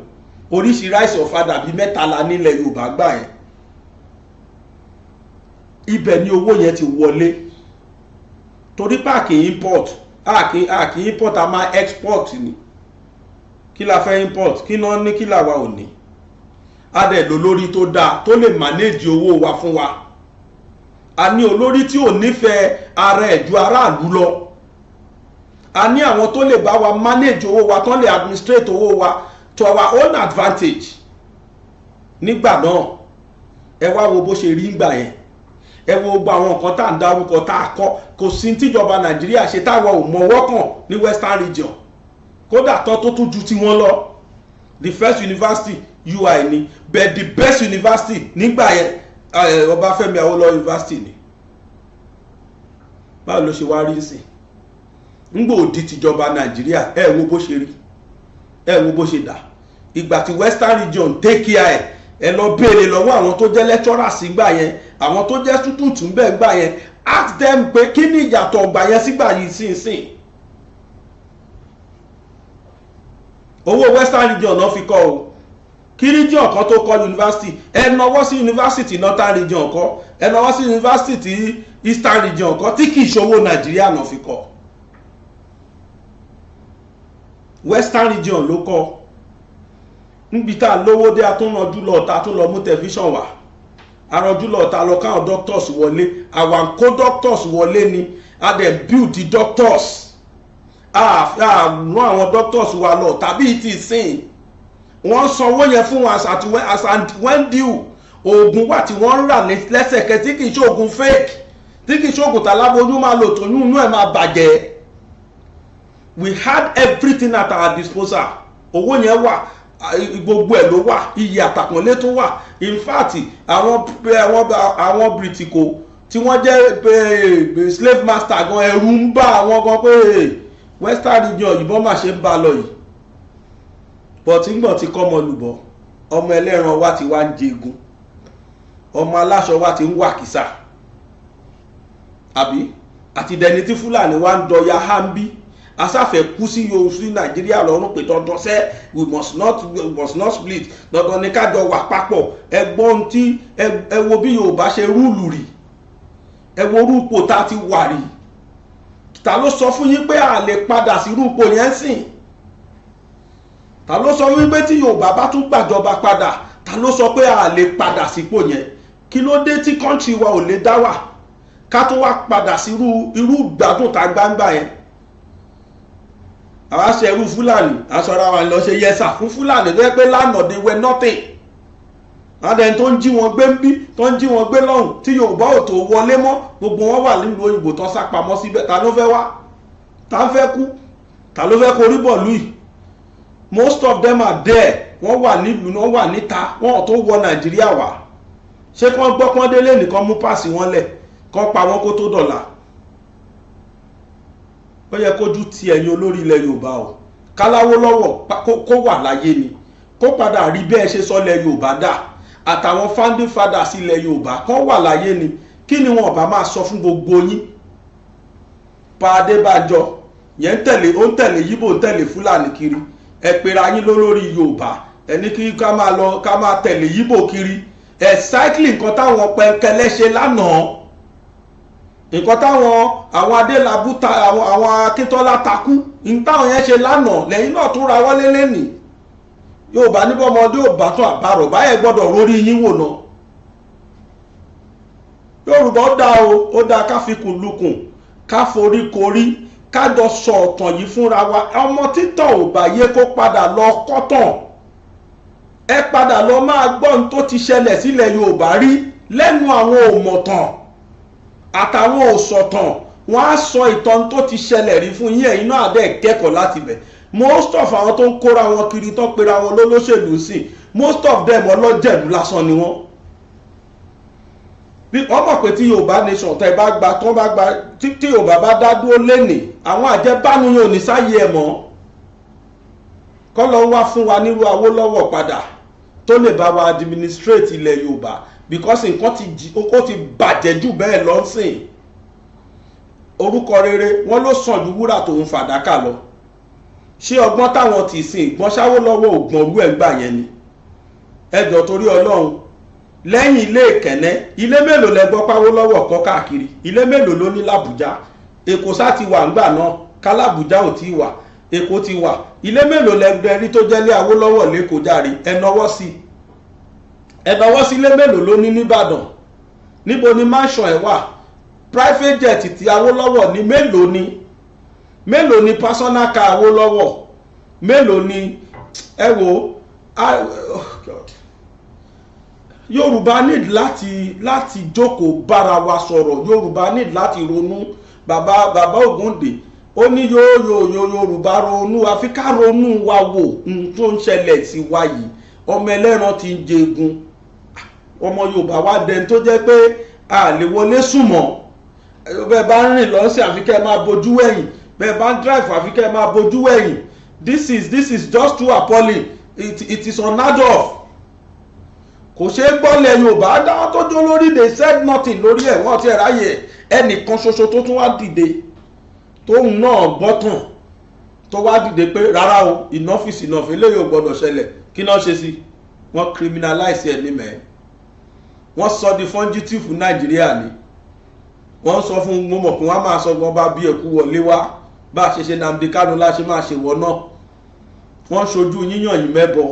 Oríṣi ráìsì ọ̀fadà bíi 3 nílẹ̀ Yorùbá gbà yẹn. Ibẹ̀ ni owó yẹn ti wọlé. Torí páàkì import, àkì import a máa export ni. Kí la fẹ́ import? Kí náà ní kí làwa ò ní? A dẹ̀ lò lórí tó dáa tó lè manage owó wa fún wa. A ní olórí tí ò nífẹ̀ẹ́ ara ẹ̀ ju aráàlú lọ. A ní àwọn tó lè bá wa manage owó wa, tó lè administrate owó wa to our own advantage. Nígbà náà ẹ wá wo bó ṣe rí ìgbà yẹn. Ẹ wo gbogbo àwọn nǹkan tá à ń dárúkọ tá a kọ́, kò sí tíjọba Nàìjíríà ṣe táwọn ò mọwọ́ kàn ní western region. Kódà tó tún ju tiwọn lọ. The first university UI ni, but the best university nígbà yẹn Ọbáfẹ́mi Awólọ́wọ̀ University ni. Báwo ló ṣe wá rí sí? Ngbò òdì tìjọba Nàìjíríà, ẹ wo bó ṣe rí, ẹ wo bó ṣe dà. Ìgbà tí western region take care ẹ lọ béèrè lọ́wọ́ àwọn tó jẹ́ lecturers gbà yẹn, àwọn tó jẹ́ student ń bẹ gbà yẹn, ask them pé kí ni ìyàtọ̀ gbà yẹn sígbà yìí sínsìn. Owó western region náà fi kọ́ o. Kí region kan tó kọ́ university, ẹ náwó sí university northern region kọ́, ẹ náwó sí university eastern region kọ́ tí kì í ṣòwò Nàìjíríà náà fi kọ́. Western region ló kọ́. Níbi tá a lówó dé, a tún rànjú lọ ta, tún lọ mú tẹlifíṣàn wá, a rànjú lọ ta lọ káwọn doctors wọlé, àwọn kó doctors wọlé ni, a dẹ̀ build the doctors. Rán àwọn doctors wa lọ tàbí ti sìn. Wọ́n sanwó yẹn fún wọn as and when due. Oògùn wà tí wọ́n ń rà lẹ́sẹ̀kẹ́ tí kì í ṣe oògùn fake, tí kì í ṣe oògùn tàlábóyún máa lò tóyún inú ẹ̀ máa bàjẹ́. We had everything at our disposal. Owó yẹn wà, gbogbo ẹ̀ ló wà, iye àtàpọ̀nlé tó wà. In fact, àwọn Britiko tí wọ́n jẹ́ slave master gan, ẹ̀rù ń bá àwọn gan pé western region òyìnbó má ṣe ń bá lọ yìí. But ngbọ̀n ti kọ́ ọmọ lùbọ́, ọmọ ẹlẹ́ran wa ti wá ń jẹgun, ọmọ aláṣọ wa ti ń wà kìsà, àbí àti dẹni tí Fúlàní wa ń dọ̀ya hámbí. Asáfẹ́ kú sí Nàìjíríà lọ́rùn pé dandan sẹ́, we must not split, dandan ní ká jọ wà papọ̀. Ẹgbọ́n tí ẹ wo bí Yorùbá ṣe rúùlù rí, ẹ wo rúpò tá ti wà rí. Ta ló sọ fún yín pé a lè padà sí rúpò yẹn sìn? Ta ló sọ wípé tí Yorùbá bá tún gbàjọba padà, ta ló sọ pé a lè padà sípò yẹn? Kí ló dé tí country wa ò lè dá wà ká tó wá padà sí irú gbádùn tá gbangba yẹn? Àwa ṣe irú Fúlàní, aṣọra wa lọ ṣe yẹsà fún Fúlàní tó yẹ pé lánàá they were nothing. Adẹni tó ń jí wọn gbé ń bí, tó ń jí wọn gbé lọ́hùn, tí Yorùbá ò tó wọlé mọ́, gbogbo wọn wà nílùú òyìnbó tó sá pamọ́ síbẹ̀. Ta ló fẹ́ wá? tá ń fẹ́ kú, ta ló fẹ́ korí bọ̀ lùí? Most of them are there. Wọ́n wà nílùú, wọ́n wà níta, wọ́n tó wọ Nàìjíríà wá. Ṣé kán gbọ́ kán délé nìkan mú páàsì wọn lẹ̀ kán pa wọn kó tó dọ̀là? Ó yẹ kójú ti ẹ̀yin olórí ilẹ̀ Yorùbá o. Káláwó lọ́wọ́ kó wà láyé ni, kó padà rí bẹ́ẹ̀ ṣe sọ́lẹ̀ Yorùbá dà, àtàwọn founding fathers ilẹ̀ Yorùbá kán wà láyé ni. Kí ni wọn bá máa sọ fún gbogbo yín? Pa Adébánjọ yẹn ń tẹ̀lé Yíbò ń tẹ̀lé Fúlàní kiri, ẹ pera yín lólórí Yorùbá, ẹni kí ká máa tẹ̀lé Yíbò kiri, ẹ cycling nǹkan táwọn pẹ̀kẹ́lẹ́ ṣe lánàá, nǹkan táwọn àwọn Adélabú àwọn Akíntọ́lá takú, nǹkan táwọn yẹn ṣe lánàá lẹ́yìn náà tún ra wọlé lẹ́nìí. Yorùbá níbọ̀ ọmọdé ò bá tún àbárò báyẹn gbọ́dọ̀ rórí yín wò náà. Yorùbá ó dá ká fi kùn lukùn, ká forí korí, ká jọ sọ ọ̀tàn yìí fúnra wa. Ọmọ títàn ò bá yé kó padà lọ kọ́tàn, ẹ padà lọ máa gbọ́ ohun tó ti ṣẹlẹ̀ sílẹ̀ Yorùbá rí lẹ́nu àwọn òmọ̀tàn àtàwọn òsọ̀tàn. Wọ́n á sọ ìtàn tó ti ṣẹlẹ̀ rí fún yín, ẹ̀yin náà dẹ̀ kẹ́kọ̀ọ́ láti bẹ̀. Most of àwọn tó ń kóra wọn kiri tó pera wọn lólóṣèlú sí, most of them ọlọ́jẹ̀lú lásán ni wọ́n. Bí wọ́n mọ̀ pé tí Yorùbá nation tẹ́ bá gba tí Yorùbá bá dá dúró lénìí, àwọn àjẹbánu yóò ní sáyé ẹ̀ mọ́. Kọ́ lọ wá fún wa nírú Awólọ́wọ̀ padà tó lè bá wa administrate ilẹ̀ Yorùbá, because nǹkan ti bàjẹ́ jù bẹ́ẹ̀ lọ́sìn. Orúkọ rere wọ́n ló sàn ju wúrà tó ń fàdákà lọ. Ṣé ọgbọ́n táwọn ti sìn ìgbọ́n Ṣáwólọ́wọ̀ ògbọ́n rú ẹ̀gbà yẹn ni? Ẹjọ́ torí Ọlọ́run, lẹ́yìn ilé Ìkẹ́nnẹ́, ilé mélòó lẹ gbọ́ p'Awólọ́wọ̀ kọ́ káàkiri? Ilé mélòó ló ní l'Àbújá? Èkó sá ti wà ńgbà náà, k'Àbújá ò tí wà, Èkó ti wà. Ilé mélòó lẹ rí tó jẹ́ lé Awólọ́wọ̀ lÉkòó jàre? Ẹ nawọ́ sí ilé mélòó ló ní n'Íbàdàn? Níbo ni mansion ẹ̀ wà? Private jet ti Awólọ́wọ̀ ní mélòó ni personal car Awólọ́wọ̀? Mélòó ni ẹ wò? Oh God. Yorùbá need láti jókòó bára wa sọ̀rọ̀. Yorùbá need láti ronú. Bàbá Ògúndé ó ní Yorùbá ronú, àfi ká ronú wa wò tó ń ṣẹlẹ̀ sí wa yìí. Ọmọ ẹlẹ́ran ti ń jẹgun, ọmọ Yorùbá wá dẹni tó jẹ́ pé a lè wọlé sùnmọ́. Bẹ́ẹ̀ bá ń rìn lọ́sẹ̀ àfi kẹ́ máa bojú wẹ̀yìn, bẹ́ẹ̀ bá ń drive àfi kẹ́ máa bojú wẹ̀yìn. This is just too appalling. It is unheard of. Kò ṣe é gbọ́lẹ̀ Yorùbá dáwọ́ tó jó lórí, they said nothing lórí ẹ̀, wọ́n ti ráyè ẹnìkan ṣoṣo tó tún wá dìde tóun náà gbọ́tàn tó wá dìde pé rárá o, enough is enough, eléyìí ò gbọ́dọ̀ ṣẹlẹ̀. Kí náà ṣe sí? Wọ́n criminalize ẹ̀ ní mẹ́ẹ̀, wọ́n sọ di fugitive Nàìjíríà ni. Wọ́n sọ fún mọ́mọ́ pé wọ́n máa sọ gan bá bí ẹ̀kú wọlé wá, bá ṣe Nnamdi Kanu láṣẹ máa ṣe wọ́n náà. Wọ́n ṣojú yíyàn yìí mẹ́bọ,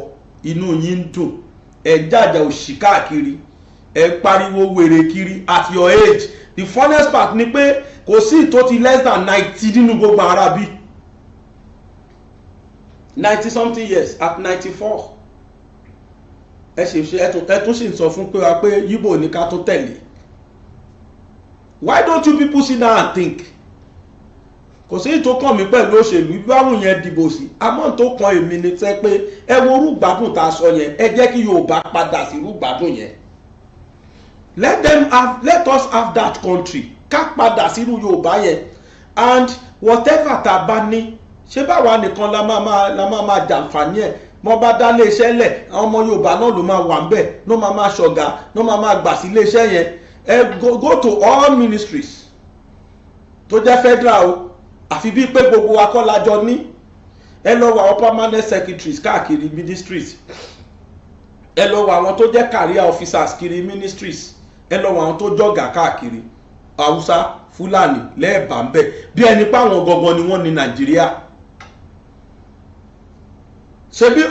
inú yín ń dùn, ẹ jàjà òṣì káàkiri, ẹ pariwo wèrè kiri at your age. The funniest part ni pé kò sí tó ti less than 90 nínú gbogbo ara bí 90 something years at 94. Ẹ tún sì ń sọ fún pé wa pé Yíbò ní ká tó tẹ̀lé. Why don't you people sit down and think? Kò sí tó kàn mí pẹ̀lú òṣèlú báwọn yẹn dìbò sí, àmọ́ tó kan èmi ni sẹ́ pé ẹ wo rúgbàdùn tá a sọ yẹn, ẹ jẹ́ kí Yorùbá padà sí rúgbàdùn yẹn. Let us have that country. Ká padà sínú Yorùbá yẹn, and whatever tá a bá ní, ṣé báwa nìkan la máa jàǹfààní ẹ̀? Mo bá dá iléeṣẹ́ lẹ̀, àwọn ọmọ Yorùbá náà ló máa wà ń bẹ̀, ló máa ṣọ̀gá, ló máa gbà sí iléeṣẹ́ yẹn. Go to all ministries tó jẹ́ federal o, àfi bíi pé gbogbo wa kọ́ la jọ ní. Ẹ lọ wọ àwọn permanent secretaries káàkiri ministries, ẹ lọ wọ àwọn tó jẹ́ career officers kiri ministries, ẹ lọ wọ àwọn tó jọ̀gá káàkiri, Haúsá, Fúlàní lẹ́ẹ̀bà ń bẹ̀, bí ẹni pé àwọn gangan ni wọ́n ní Nàìjíríà. Ṣebí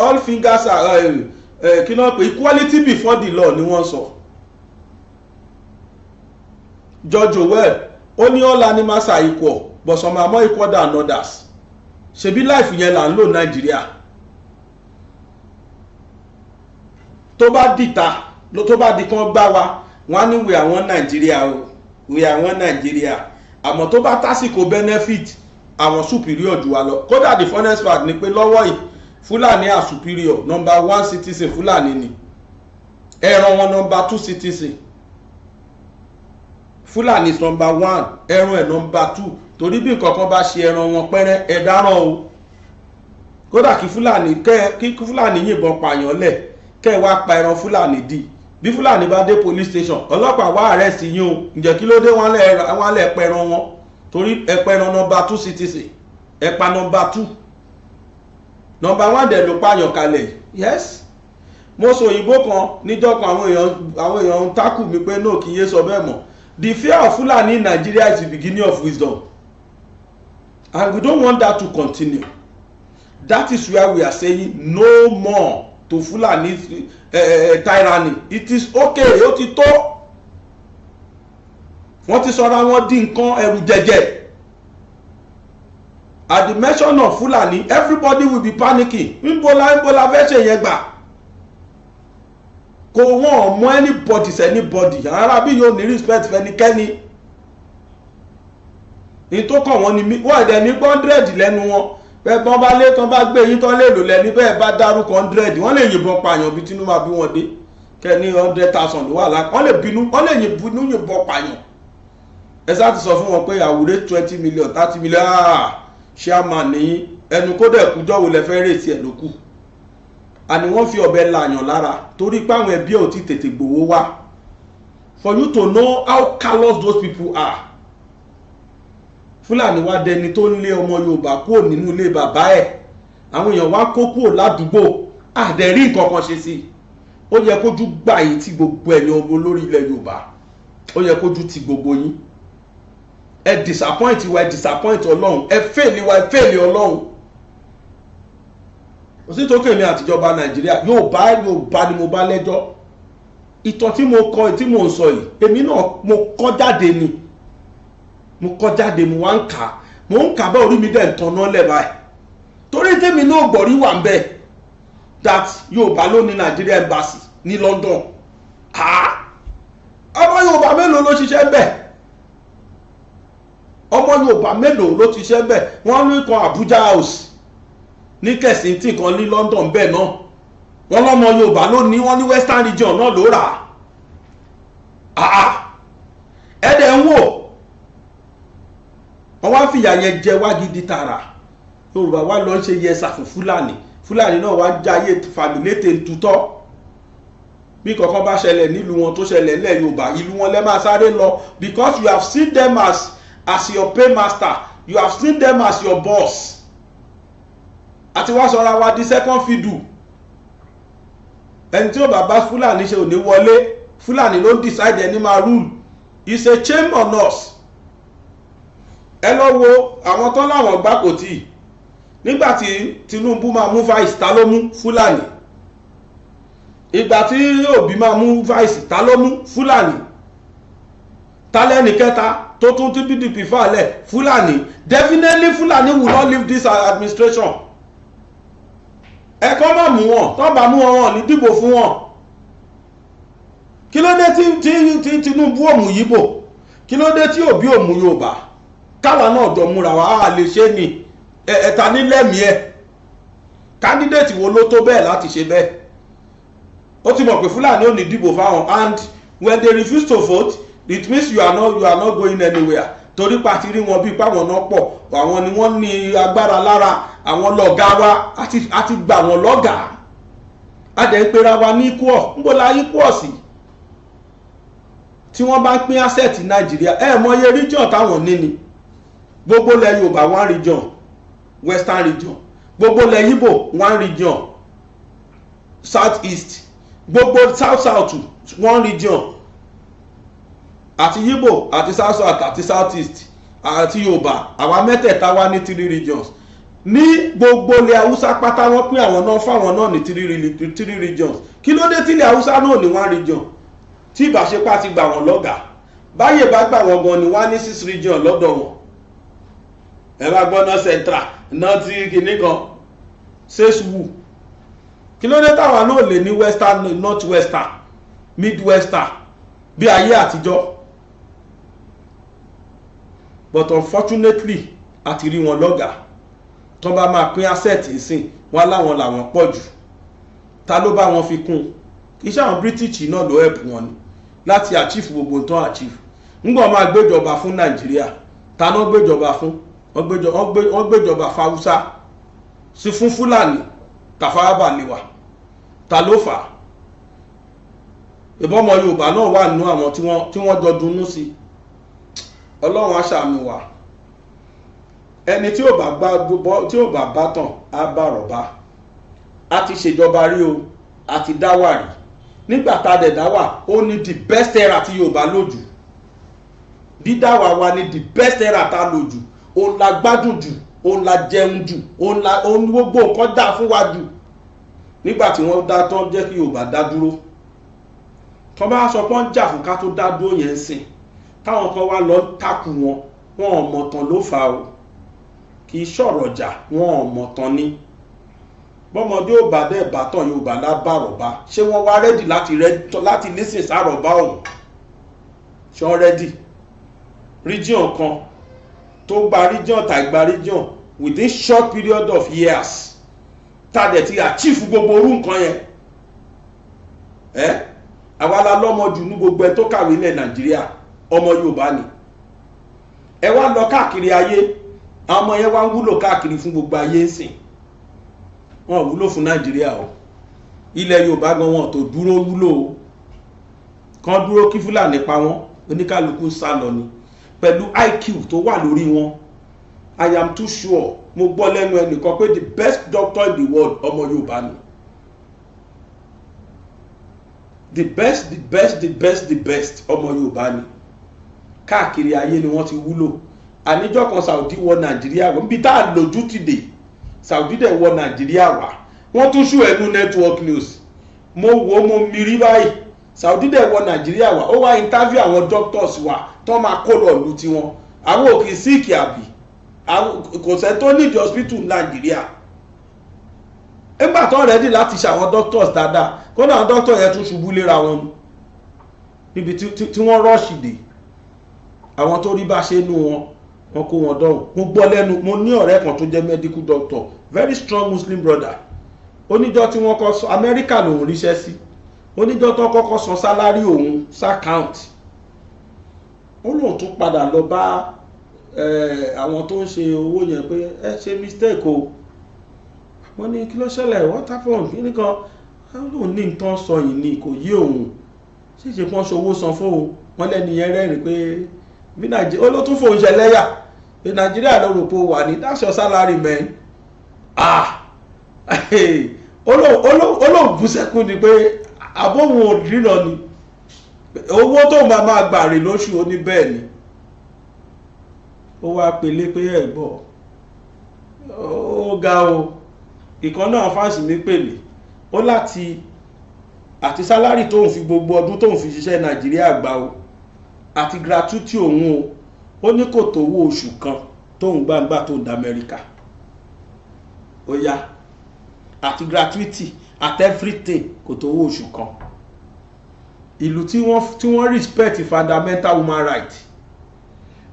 all fingers are kí náà pé equality before the law ni wọ́n sọ. George Orwell ó ní all animals are equal but some are more equal than others. Ṣebí life yẹn là ń lò Nàìjíríà. Tó bá dìta tó bá di kan gbá wa, wọ́n á ní we are one Nàìjíríà o, we are one Nàìjíríà. àmọ́ tó bá tásìkò benefit àwọn superior jù wá lọ. Kódà the funniest part ni pé lọ́wọ́ yìí Fúlàní are superior. Number 1 citizen Fúlàní ni, ẹran wọn number 2 citizen. Fúlàní is number 1, ẹran ẹ̀ number 2. Torí bí nǹkankan bá ṣe ẹran wọn pẹ́rẹ́ ẹ dáràn o. Kódà kí Fúlàní yìnbọn pààyàn lẹ̀ kẹ́ ẹ wá pa ẹran Fúlàní dì. Bí Fúlàní bá dé police station ọlọ́pàá wá arrest yín o. Ǹjẹ́ kí ló dé wọ́n lẹ̀ pẹran wọn? Torí ẹ pẹran number 2 citizen, ẹ pa number 2. Number 1 dẹ̀ ló pààyàn kalẹ̀. Yes. Mo sọ òyìnbó kan níjọ́ kan àwọn èèyàn ń tákù mi pé no kì í yé sọ bẹ́ẹ̀ mọ́. The fear of Fulani in Nigeria is the beginning of wisdom, and we don't want that to continue. That is where we are saying no more to Fulani tyranny. It is okay. Ó ti tó. Wọ́n ti sọra wọn di nǹkan ẹrù jẹjẹ. At the mention of Fulani, everybody will be panicking. Nbola fẹ́ ṣe yẹn gbà. Kò wọ́n mọ anybody. Àwọn arábí yóò ní respect fẹ́nikẹ́ni. Ní tó kàn wọ́n ni wọ́n ẹ̀dẹ̀ ní 100 lẹ́nu wọn. Bẹ́ẹ̀ bọ́n bá lé tán bá gbé yín tán lè lò lẹ́ni bẹ́ẹ̀ bá dárúkọ 100. Wọ́n lè yìnbọn pààyàn bí Tinubu bí wọ́n dé. Kẹ́ni 100,000 ló wà lápá. Wọ́n lè bínú, wọ́n lè yìnbọn pààyàn. Ẹ sá ti sọ fún wọn pé àwùrẹ́ 20 million 30 million chairman ní ẹnu kó dẹ̀ kújọ́ wo lẹ fẹ́ rèsì ẹ̀ ló kù. Àní wọ́n fi ọ̀bẹ làyàn lára torí pé àwọn ẹbí ò ti tètè gbowó wá. For you to know how callous those people are. Fúlàní wá dẹni tó ń lé ọmọ Yorùbá kúrò nínú ilé bàbá ẹ̀. Àwọn èèyàn wá kó kúrò ládùúgbò àdẹ̀rí nǹkan kan ṣe sí. Ó yẹ kójú gbà yìí tí gbogbo ẹ̀yin ọmọ olórí ilẹ̀ Yorùbá. Ó yẹ kójú ti gbogbo yín. Ẹ disappoint wa, ẹ disappoint Ọlọ́run, ẹ fail wa, ẹ fail Ọlọ́run. Ó sì tó kèmí àtijọba Nàìjíríà Yorùbá ni mo bá lẹ́jọ́. Ìtàn tí mo kọ tí mo ń sọ yìí èmi náà mo kọ́ jáde ni. Mo kọ́ jáde mo wá ń kà. Mo ń kà bá orí mi dẹ̀ ń tanná lẹ̀ báyìí. Torí tèmi náà gbọ̀rí wà ń bẹ̀ that Yorùbá ló ní Nigeria embassy ní London. Ọmọ Yorùbá mélòó ló ṣiṣẹ́ bẹ́ẹ̀? Ọmọ Yorùbá mélòó ló ti ṣe bẹ́ẹ̀? Wọ́n ní kan Abuja house ní Kensington kan ní London bẹ́ẹ̀ náà. Wọ́n lọ́mọ Yorùbá ló ní, wọ́n ní Western region náà ló rà á. Ẹ̀dẹ̀ ń wò wọ́n wá fìyà yẹn jẹ wá gidi tààrà. Yorùbá wá lọ ṣe yẹsà fún Fúlàní náà wá jáyé fàmìlétè tutọ́. Bí kankan bá ṣẹlẹ̀ nílùú wọn tó ṣẹlẹ̀ lẹ́ Yorùbá ìlú wọn lẹ́ máa sáré lọ because you have seen them as your paymaster, you have seen them as your boss. Àti wá sọra wa di second fiddle. Ẹni tí ó bàbá Fúlàní ṣe ò ní wọlé. Fúlàní ló decide ẹni máa rule. It's a shame on us. Ẹ lọ wo àwọn tó láwọn gbákòtì. Nígbàtí Tinubu máa mú vice ta ló mú Fúlàní. Ìgbà tí Obi máa mú vice ta ló mú Fúlàní. Tálẹ́nì kẹta tó tún tí PDP fàálẹ̀ Fúlàní. Definitely Fúlàní will not leave this administration. Ẹ̀kọ́ máa mú wọn, tán bá mú wọn ní dìbò fún wọn. Kí ló dé tí Tinubu ò mú Yíbò? Kí ló dé tí Obi ò mú Yorùbá? Káwa náà jọ múra wa á lè ṣe ni ẹ̀ta nílẹ̀mí ẹ̀. Candidate wo ló tó bẹ́ẹ̀ láti ṣe bẹ́ẹ̀? Ó ti mọ̀ pé Fúlàní ò ní dìbò fáwọn, and when they refuse to vote it means you are not going anywhere. Torí pàtí rí wọn bíi páwọn náà pọ̀, àwọn ni wọ́n ní agbára lára, àwọn lọ̀gá wa àti gbà wọ́n lọ́gàá. A dẹ̀ ń pera wa ní equal, ń bọ́ la equal sí. Tí wọ́n bá ń pín asset Nàìjíríà mọye region táwọn ní ni. Gbogbo lẹ Yorùbá one region, Western region. Gbogbo lẹ Yíbò one region, South East. Gbogbo South one region. Àti Yíbò àti South àti South East àti Yorùbá àwa mẹ́tẹ̀ẹ̀ta wá ní 3 regions. Ní gbogbo ilẹ̀ Haúsá pátá wọ́n pín àwọn náà fáwọn náà ní 3 regions. Kí ló dé tí ilẹ̀ Haúsá náà ní 1 region? Tí ìbáṣepá ti gbà wọ́n lọ́gàá. Báyè bá gbà wọ́n gan ni wọ́n ní 6 region lọ́dọ̀ wọn. Ẹ bá gbọ́ náà central náà ti kìíní kan seswu. Kí ló dé táwọn náà lè ní western, north western, mid western bí ayé àtijọ́? but unfortunately àti rí wọn lọ́gà tó bá máa pín asset ìsìn wọn láwọn làwọn pọ̀ jù. Ta ló bá wọn fi kún? Iṣẹ́ àwọn British náà ló help wọn ni láti achieve gbogbo tán achieve. Ńgbà máa gbéjọba fún Nàìjíríà, ta náà gbéjọba fún? Wọ́n gbéjọba fáwúsá sí fún Fúlàní Tafawa Balewa. Ta ló fà á? Ìbọn ọmọ Yorùbá náà wà nínú àwọn tí wọ́n jọ dunnú sí. Ọlọ́run á ṣàánú wa. Ẹni tí ò bá bá tàn á bá rọ̀bá. A ti ṣèjọba rí o, a ti dáwà rí. Nígbà tá a dẹ̀ dáwà, ó ní the best era tí Yorùbá lò jù. Dídáwà wa ní the best era tá a lò jù. Òun la gbádùn jù, òun la jẹun jù, òun gbogbo nǹkan dá fún wa jù. Nígbà tí wọ́n dá tán jẹ́ kí Yorùbá dá dúró. Tọ́ bá sọ pé wọ́n jà fún ká tó dá dúró yẹn sìn. Táwọn kan wá lọ takù wọn ò mọ̀ tán ló fà o. Kì í ṣọ̀rọ̀ jà, wọn ò mọ̀ tán ni. Bọ́mọdé ò bá dẹ̀ bàtàn Yorùbá lábàrọ̀bá. Ṣé wọ́n wá rẹ́dì láti lísìn sárọ̀bá òun? Ṣé wọ́n rẹ́dì? Region kan tó gba region tàì gba region within short period of years tá dẹ̀ ti achieve gbogbo orú nǹkan yẹn. Àwa la lọ́mọ jù ní gbogbo ẹ tó kàwé ilẹ̀ Nàìjíríà, ọmọ Yorùbá ni. Ẹ wá lọ káàkiri ayé, àwọn ọmọ yẹn wá ń wúlò káàkiri fún gbogbo ayé ń sìn. Wọn wúlò fún Nàìjíríà o. Ilẹ̀ Yorùbá gan wọn tó dúró wúlò o. Kan dúró kí Fúlàní pa wọ́n, oníkálukú sá lọ ni. Pẹ̀lú IQ tó wà lórí wọn, I am too sure, mo gbọ́ lẹ́nu ẹnìkan pé the best doctor in the world ọmọ Yorùbá ni. The best ọmọ Yorùbá ni. Káàkiri ayé ni wọ́n ti wúlò. Àníjọ́ kan Saudi wọ Nàìjíríà wọ́n bí tá a lójú ti dé. Saudi dẹ̀ wọ Nàìjíríà wá. Wọ́n tún ṣú ẹnu network news. Mo wo mo mìírí báyìí. Saudi dẹ̀ wọ Nàìjíríà wá. Ó wá interview àwọn doctors wa tó máa kó lọ lù tiwọn. Àwọn ò kì í síìkì àbí. Kò sẹ́ tó nídìí hospital Nàìjíríà. Nígbà tó ready láti ṣe àwọn doctors dáadáa. Kódà àwọn doctors yẹn tún ṣubú léra wọn. Níbi tí wọ́n rush dé. Àwọn tó rí bá ṣe nú wọn kó wọn dọ̀hùn. Mo gbọ́ lẹ́nu, mo ní ọ̀rẹ́ kan tó jẹ́ medical doctor, very strong Muslim brother. Oníjọ́ tí wọ́n kọ́ sọ Amẹ́ríkà lòun ríṣẹ́ sí. Oníjọ́ tó kọ́kọ́ san sálárì òun s'account. Ó lóun tún padà lọ bá àwọn tó ń ṣe owó yẹn pé ẹ ṣe mistake o. Wọ́n ní kí ló ṣẹlẹ̀, what happened? Kí ni kan? Lóun ní nǹkan sọ yìí ni kò yé òun. Ṣíṣe pọ́n ṣowó san fóun. Wọ́n lẹ́ni yẹn rẹ́rìn pé bí Nàìjíríà ó ló tún fòun ṣẹlẹ́yà. Pé Nàìjíríà ló rò pé ó wà ní that's your salary man. Olóògùn sẹ́kùn ni pé àbóhun òdìrọ̀ ni owó tó máa gbà rè lóṣù ó ní bẹ́ẹ̀ ni. Ó wá pèlé pé ẹ̀gbọ́ ó ga o. Ìkan náà fáǹsì mi pè mí ó láti àti sálárì tóun fi gbogbo ọdún tóun fi ṣiṣẹ́ Nàìjíríà gbà o àti gratuity òun o ó ní kò tó owó oṣù kan tóun gbàǹgbà tó ń da Amẹ́ríkà. Ó yá àti gratuity at everything kò tó owó oṣù kan. Ìlú tí wọ́n respect fundamental human right,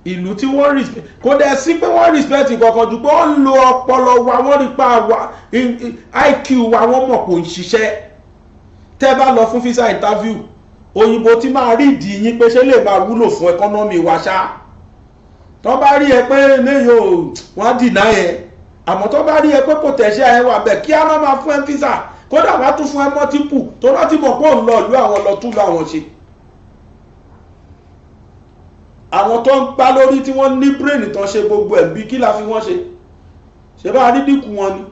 ìlú tí wọ́n respect kò dẹ̀ sí pé wọ́n respect kankan jù pé wọ́n lo ọpọlọ wa, wọ́n rí pa wa IQ wa, wọ́n mọ̀ kò ń ṣiṣẹ́. Tẹ́ bá lọ fún visa interview òyìnbó tí máa rí ìdí yín pé ṣé lè máa wúlò fún economy wa ṣá. Tó bá rí ẹ pé léyò wọ́n dìná yẹn, àmọ́ tó bá rí ẹ pé potential ẹ wà bẹ́ẹ̀ kí á máa fún ẹ visa, kódà wá tún fún ẹ multiple tó rántí mọ̀ pé òun lọ ìlú àwọn lọ tún láwọn ṣe. Àwọn tó ń gbá lórí tí wọ́n ní brain tán ṣe gbogbo ẹ̀ bí kí la fi wọ́n ṣe. Ṣé bá rí dínkù wọn ni?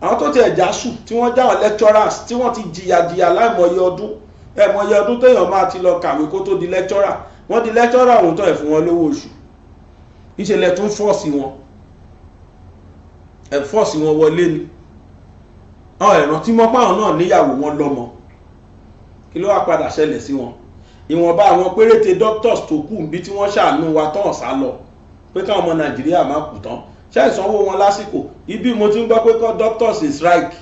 Àwọn tó ti ẹ̀já sù tí wọ́n jáwọn lecturers tí wọ́n ti jìyà láìmọye ọdún. Ẹ̀mọye ọdún téèyàn máa ti lọ kàwé kó tó di lecturer. Wọ́n di lecturer òun tó ẹ̀ fún wọn lówó oṣù. Ìṣẹ̀lẹ̀ tún fọ́ọ̀sì wọn. Ẹ̀ fọ́ọ̀sì wọn wọlé ni. Àwọn ẹ̀ràn tí mọ́ páwọn náà níyàwó wọn lọ́mọ. Kí ló wá padà ṣẹlẹ̀ sí wọn? Ìwọ̀nba àwọn péréte doctors tó kù níbi tí wọ́n ṣàánú wa tán sá lọ pé káwọn ọmọ Nàìjíríà má kú tán. Ṣé ìsanwó wọn lásìkò? Ibi mo ti ń gbọ́ pé kọ́ doctors is strike.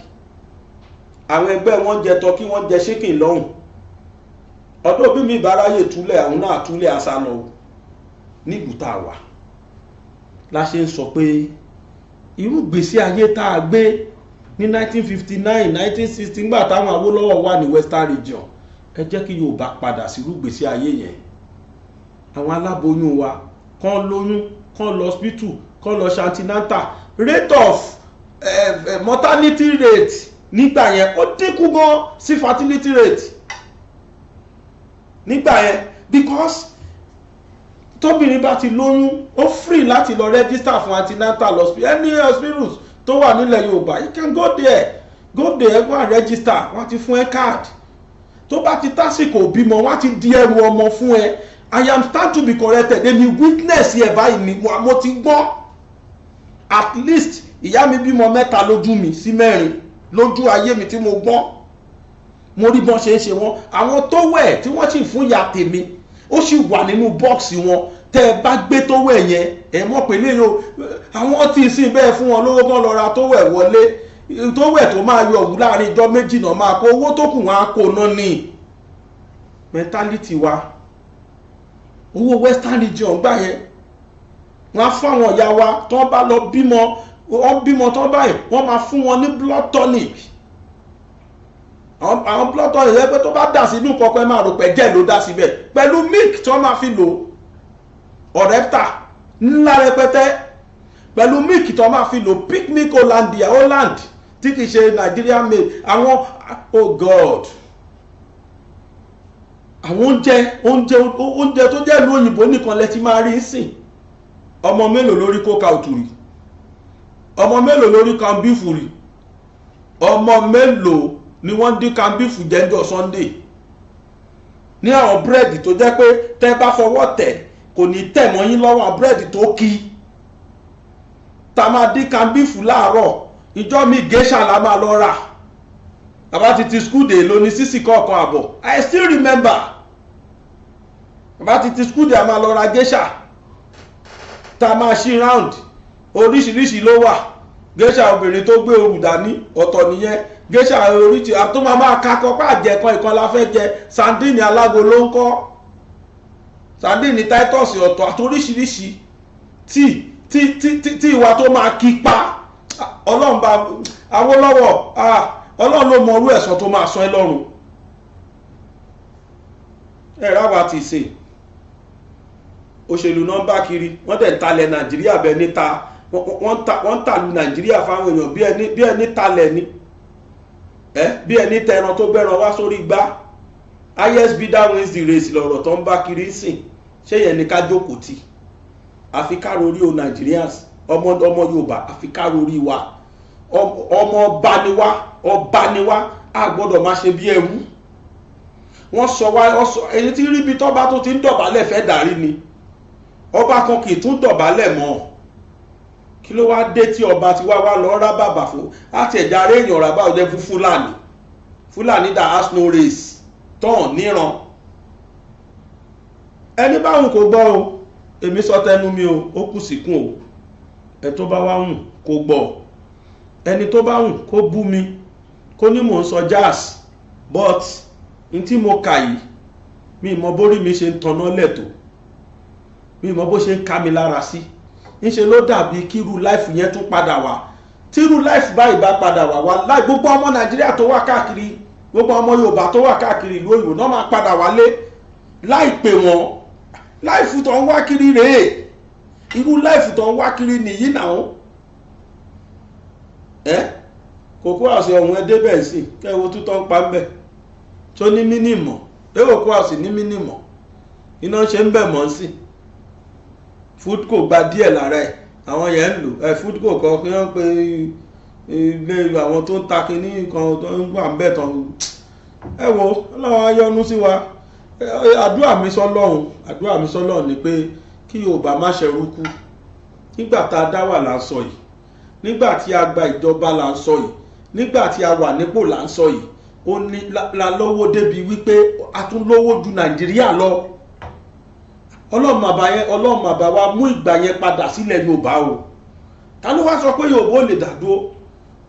Àwọn ẹgbẹ́ wọn jẹ tọ́kí wọ́n jẹ chicken lọ́hùn. Ọdún bí mi ìbáráyè túlẹ̀ àwọn náà túlẹ̀ àṣà lọ nílùú tá a wà. la ṣe ń sọ pé irú ìgbésí ayé tá a gbé ní 1959 1960 nígbà táwọn Awólọ́wọ̀ wà ní Western Region, ẹ jẹ́ kí Yorùbá padà sí irú ìgbésí ayé yẹn. Àwọn aláboyún wa kán lóyún, kán lọ hospital, kán lọ antenatal, rate of mortality rate nígbà yẹn ó dínkù gan sí fertility rate nígbà yẹn, because tóbìnrin bá ti lóyún ó free láti lọ register fún antenatal hospital, any hospitals tó wà nílẹ̀ Yorùbá, you can go there go and register, wọ́n ti fún ẹ card. Tó bá ti tásìkò bímọ wọ́n ti di ẹrù ọmọ fún ẹ. I am stand to be corrected, èmi witness yẹ báyìí ni mo ti gbọ́. At least ìyá mi bímọ 3 lójú mi sí 4 lójú ayé mi tí mo gbọ́. Mo rí bọ́n ṣe ń ṣe wọ́n. Àwọn tó wẹ̀ tí wọ́n sì fún ìyá tèmi ó sì wà nínú bọ́ọ̀sì wọn. Tẹ́ ẹ bá gbé tó wẹ̀ yẹn ẹ mọ̀ pé léyò àwọn tí sì bẹ́ẹ̀ fún wọn lówó kan lọ ra tó wẹ̀ wọlé, tó wẹ̀ tó máa yọ òwú láàrin ijọ́ méjì náà máa kó owó tó kù wọn á kó náà ní mentality wa. Owó Western Region gbà yẹn wọ́n á fún àwọn ìyá wa tó bá lọ bímọ tó báyìí wọ́n máa fún wọn ní blood tonic. Àwọn blood tonic yẹn pé tó bá dà sínú kọ̀ọ̀kan ẹ máa rò pé jẹ́ ló dá síbẹ̀ pẹ̀lú milk tí wọ́n máa fi lò ọ̀rẹ́pítà ńlá rẹpẹtẹ, pẹ̀lú milk tí wọ́n máa fi lò picnic Holland tí kìí ṣe Nigeria made. Àwọn oh God, àwọn oúnjẹ tó jẹ́ ìlú òyìnbó nìkan lẹ ti máa rí sìn. Ọmọ mélòó lórí kóka òtùrì, ọmọ mélòó lórí kambífù rí, ọmọ mélòó ni wọ́n dín kambífù jẹ́jọ́ Sunday ní àwọn búrẹ́dì tó jẹ́ pé tẹ́ bá fọwọ́ tẹ̀ kò ní tẹ̀ mọ́ yín lọ́wọ́, búrẹ́dì tó kí ta máa dín kambífù láàárọ̀, ìjọ́ mi géṣà la máa lọ rà. Bàbá ti school day ló ní sísì kọ̀ọ̀kan àbọ̀, I still remember. Bàbá ti school day a máa lọ ra géṣà ta máa ṣí round, oríṣiríṣi ló wà. Géṣà obìnrin tó gbé orù dání ọ̀tọ̀ nìyẹn, géṣà oríṣi àtó máa kakọ pa àjẹkan ìkan la fẹ́ jẹ, sandini alágo ló ń kọ́, sandini titus ọ̀tọ̀ àti oríṣiríṣi tí ìwà tó máa kí pa. Ọlọ́run bá Awólọ́wọ̀ Ọlọ́run ló mọ orú ẹ̀san tó máa sán ẹ lọ́rùn. Ẹ̀rá wa ti ṣe òṣèlú náà bá kiri, wọ́n tẹ̀ ń talẹ̀ Nàìjíríà bẹ́ẹ̀ níta, wọ́n tàlù Nàìjíríà fáwọn èèyàn bí ẹni talẹ̀ ni, bí ẹni tẹran tó gbẹ́ran wá sórí gbá. Highest bidder wins the race lọ̀rọ̀ tó ń bá kiri sìn. Ṣé yẹn ni ká jókòó tì? Àfi ká rorí o Nigerians, ọmọ Yorùbá àfi ká rorí wa. Ọmọ ọba ni wá, a gbọ́dọ̀ máa ṣe bí ẹrú. Wọ́n sọ wá ẹni tí ríbi tọ́ba tó ti ń dọ̀bálẹ̀ fẹ́ darí ni. Ọba kan kì í tún dọ̀bálẹ̀ mọ́. Kí ló wá dé tí ọba ti wá lọ rá bàbà fún àti ẹ̀já rẹ̀ èèyàn rà bá ọdẹ fún Fúlàní that has no race tán níran. Ẹni báwọn kò gbọ́ o, èmi sọ tẹnu mi o, ó kù síkún o. Ẹ tó bá wá hùn kò gbọ́, ẹni tó bá hùn kó bú mi kó ní mò ń sọ jazz, but n tí mo kà yìí mi mọ bórí mi ṣe ń tanná lẹ́tọ̀, mi mọ bó ṣe ń ká mi lára sí. Ńṣe ló dàbí kírú láìfù yẹn tún padà wá. Tírú láìfù báyìí bá padà wá láì gbogbo ọmọ Nàìjíríà tó wà káàkiri, gbogbo ọmọ Yorùbá tó wà káàkiri ìlú òyìnbó náà máa padà wálé láìpẹ́ wọn. Láìfù tó ń wá kiri rèé, irú láìfù tó ń wá kiri nìyí náà. Kòkó àṣẹ ọ̀hún ẹ débẹ̀ sí kẹwo tó tán pa ń bẹ̀ tó ní mínìmọ̀, kòkó àṣẹ ní mínìmọ̀ iná ṣe ń bẹ̀ mọ́ sí. Foodco gba díẹ̀ lára ẹ̀, àwọn yẹn ń lò Foodco kan kí wọ́n pe ilé àwọn tó ń ta kinní kan tó ń wà ń bẹ̀ tán. Ẹ wo Ọlọ́run á yọ́nú sí wa. Àdúrà mi sọ́lọ́run ni pé kí Yorùbá má ṣẹrú kú. Nígbà tá a dá wà là ń sọ yìí, nígbà tí a gba ìjọba là ń sọ yìí, nígbà tí a wà nípò là ń sọ yìí, ó ní la lọ́wọ́ débi wípé a tún lówó ju Nàìjíríà lọ. Ọlọ́run àbá wa mú ìgbà yẹn padà sílẹ̀ Yorùbá o. Ta ló wá sọ pé Yorùbá ò lè dàdúró?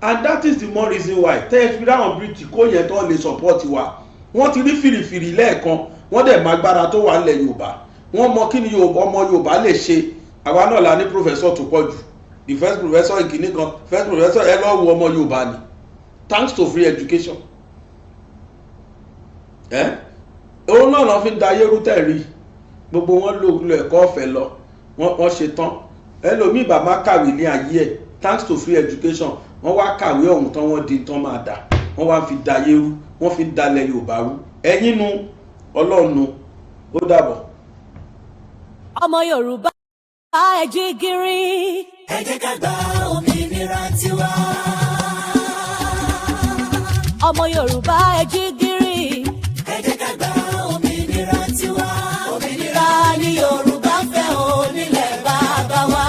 And that is the more reason why tẹ́ fi ráwọn British kó yẹn tó lè support wa. Wọ́n ti rí fìrìfìrì lẹ́ẹ̀kan, wọ́n dẹ̀ máa gbára tó wà nílẹ̀ Yorùbá. Wọ́n mọ kí ni ọmọ Yorùbá lè ṣe àwa náà la ní professor tó pọ̀ jù, the first professor ìkíní kan, first professor ẹ lọ́ọ́ wo ọmọ Yorùbá ni, thanks to free education. Òun náà lọ́ fi ń da ayérú tẹ̀rí, gbogbo wọn lo ẹ̀kọ́ ọ̀fẹ́ lọ, wọ́n ṣe tán. Ẹlòmíì bàbá kàwé ní ayé ẹ̀, thanks to free education, wọ́n wá kàwé ọ̀hún tán, wọ́n di tán máa dà, wọ́n wá fi da ayérú, wọ́n fi ń dalẹ̀ Yorùbá rú. Ẹ̀yin nu Ọlọ́run nu, ó dàbọ̀. Ọmọ Yorùbá ẹ jí gìrì, ẹ jẹ́ ká gba òmìnira tiwa. Ọmọ Yorùbá ẹ jí gìrì, ẹ jẹ́ ká gba òmìnira tiwa. Òmìnira ni Yorùbá fẹ́ o nílẹ̀ bàbá wa.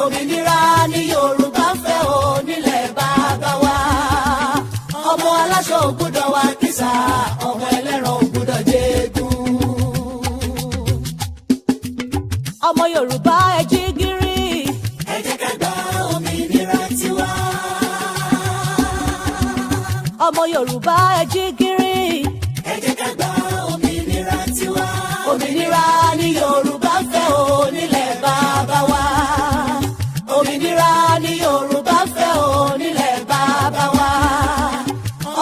Òmìnira ni Yorùbá fẹ́ o nílẹ̀ bàbá wa. Ọmọ aláṣọ ò gbọ́dọ̀ wá kísà, ọmọ ẹlẹ́ran ò gbọ́dọ̀ jẹ́gun. ọmọ Yorùbá ẹ jí gìrì, ẹ jẹ́ ká gba òmìnira tiwa. ọmọ Yorùbá ẹ jí gìrì, ẹ jẹ́ ká gba òmìnira tiwa. Òmìnira ni Yorùbá fẹ́ o nílẹ̀ bàbá wa. Òmìnira ni Yorùbá fẹ́ o nílẹ̀ bàbá wa.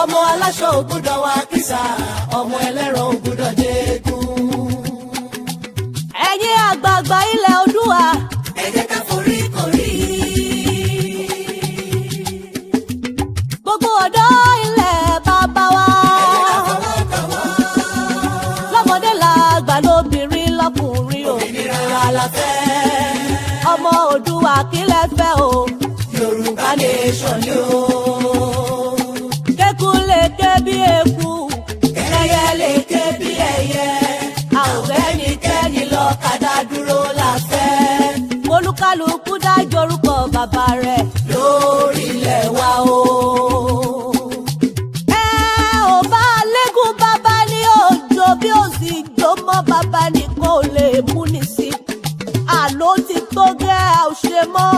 Ọmọ aláṣọ ò gbọ́dọ̀ wá kísà, ọmọ ẹlẹ́ran ò gbọ́dọ̀ jẹ́gun. ẹ̀yin àgbààgbà ilẹ̀ Oòduà, ẹ jẹ́ ká forí korí. gbogbo ọ̀dọ́ ilẹ̀ bàbá wa, lọ́mọdé làgbà lóbìnrin lọ́kùnrin, Òmìnira la fẹ́. ọmọ Oòduà kí lẹ fẹ́ o. Yorùbá nation ni o. Kéku lè ké bí eku, Ẹyẹ lè ké bí ẹyẹ. a ò Ẹnikẹ́ni lọ kàdá dúró la fẹ́. olúkálùkù dájọ́ orúkọ bàbá rẹ̀. Lórí ilẹ̀ wa o. Ẹ ò bá lẹ́gùn bàbá ní òjò bí ó sì jó mọ́ bàbá nìkan ò lè mú ní sí. Àló ti tó gẹ́ a ò ṣe mọ́.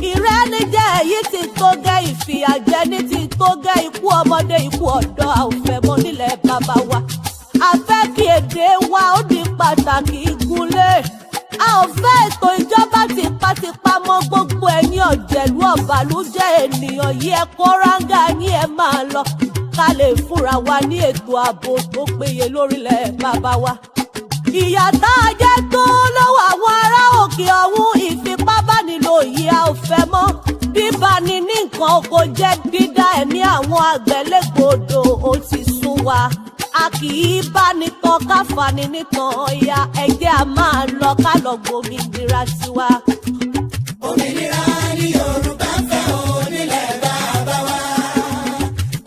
Ìrẹ́nijẹ èyí ti tó gẹ́, ìfìyàjẹni ti tó gẹ́, ikú ọmọdé ikú ọ̀dọ́ a ò fẹ́ mọ́ nílẹ̀ bàbá wa. A fẹ́ kí èdè wa ó di pàtàkì ìgúnlé. A ò fẹ́ ètò ìjọba tipátipá mọ́, gbogbo ẹ̀yin ọ̀jẹ̀lú ọ̀bàlújẹ́ ènìyàn yìí ẹ kó ráńgà yín ẹ máa lọ. Ká lè fúnra wa ní ètò ààbò tó péye lórílẹ̀ bàbá wa. Ìyà tá a jẹ tó lọ́wọ́ àwọn ará òkè ọ̀hún, ìfipábánilò yìí a ò fẹ́ mọ́. Bíbani ní nǹkan oko jẹ́, dídá ẹ̀mí àwọn àgbẹ̀ légbodò ó ti sún wa. A kì í bá nìkan ká fani nìkan, ìyá ẹ̀jẹ̀ a máa lọ ká lọ gbòmìnira tiwa.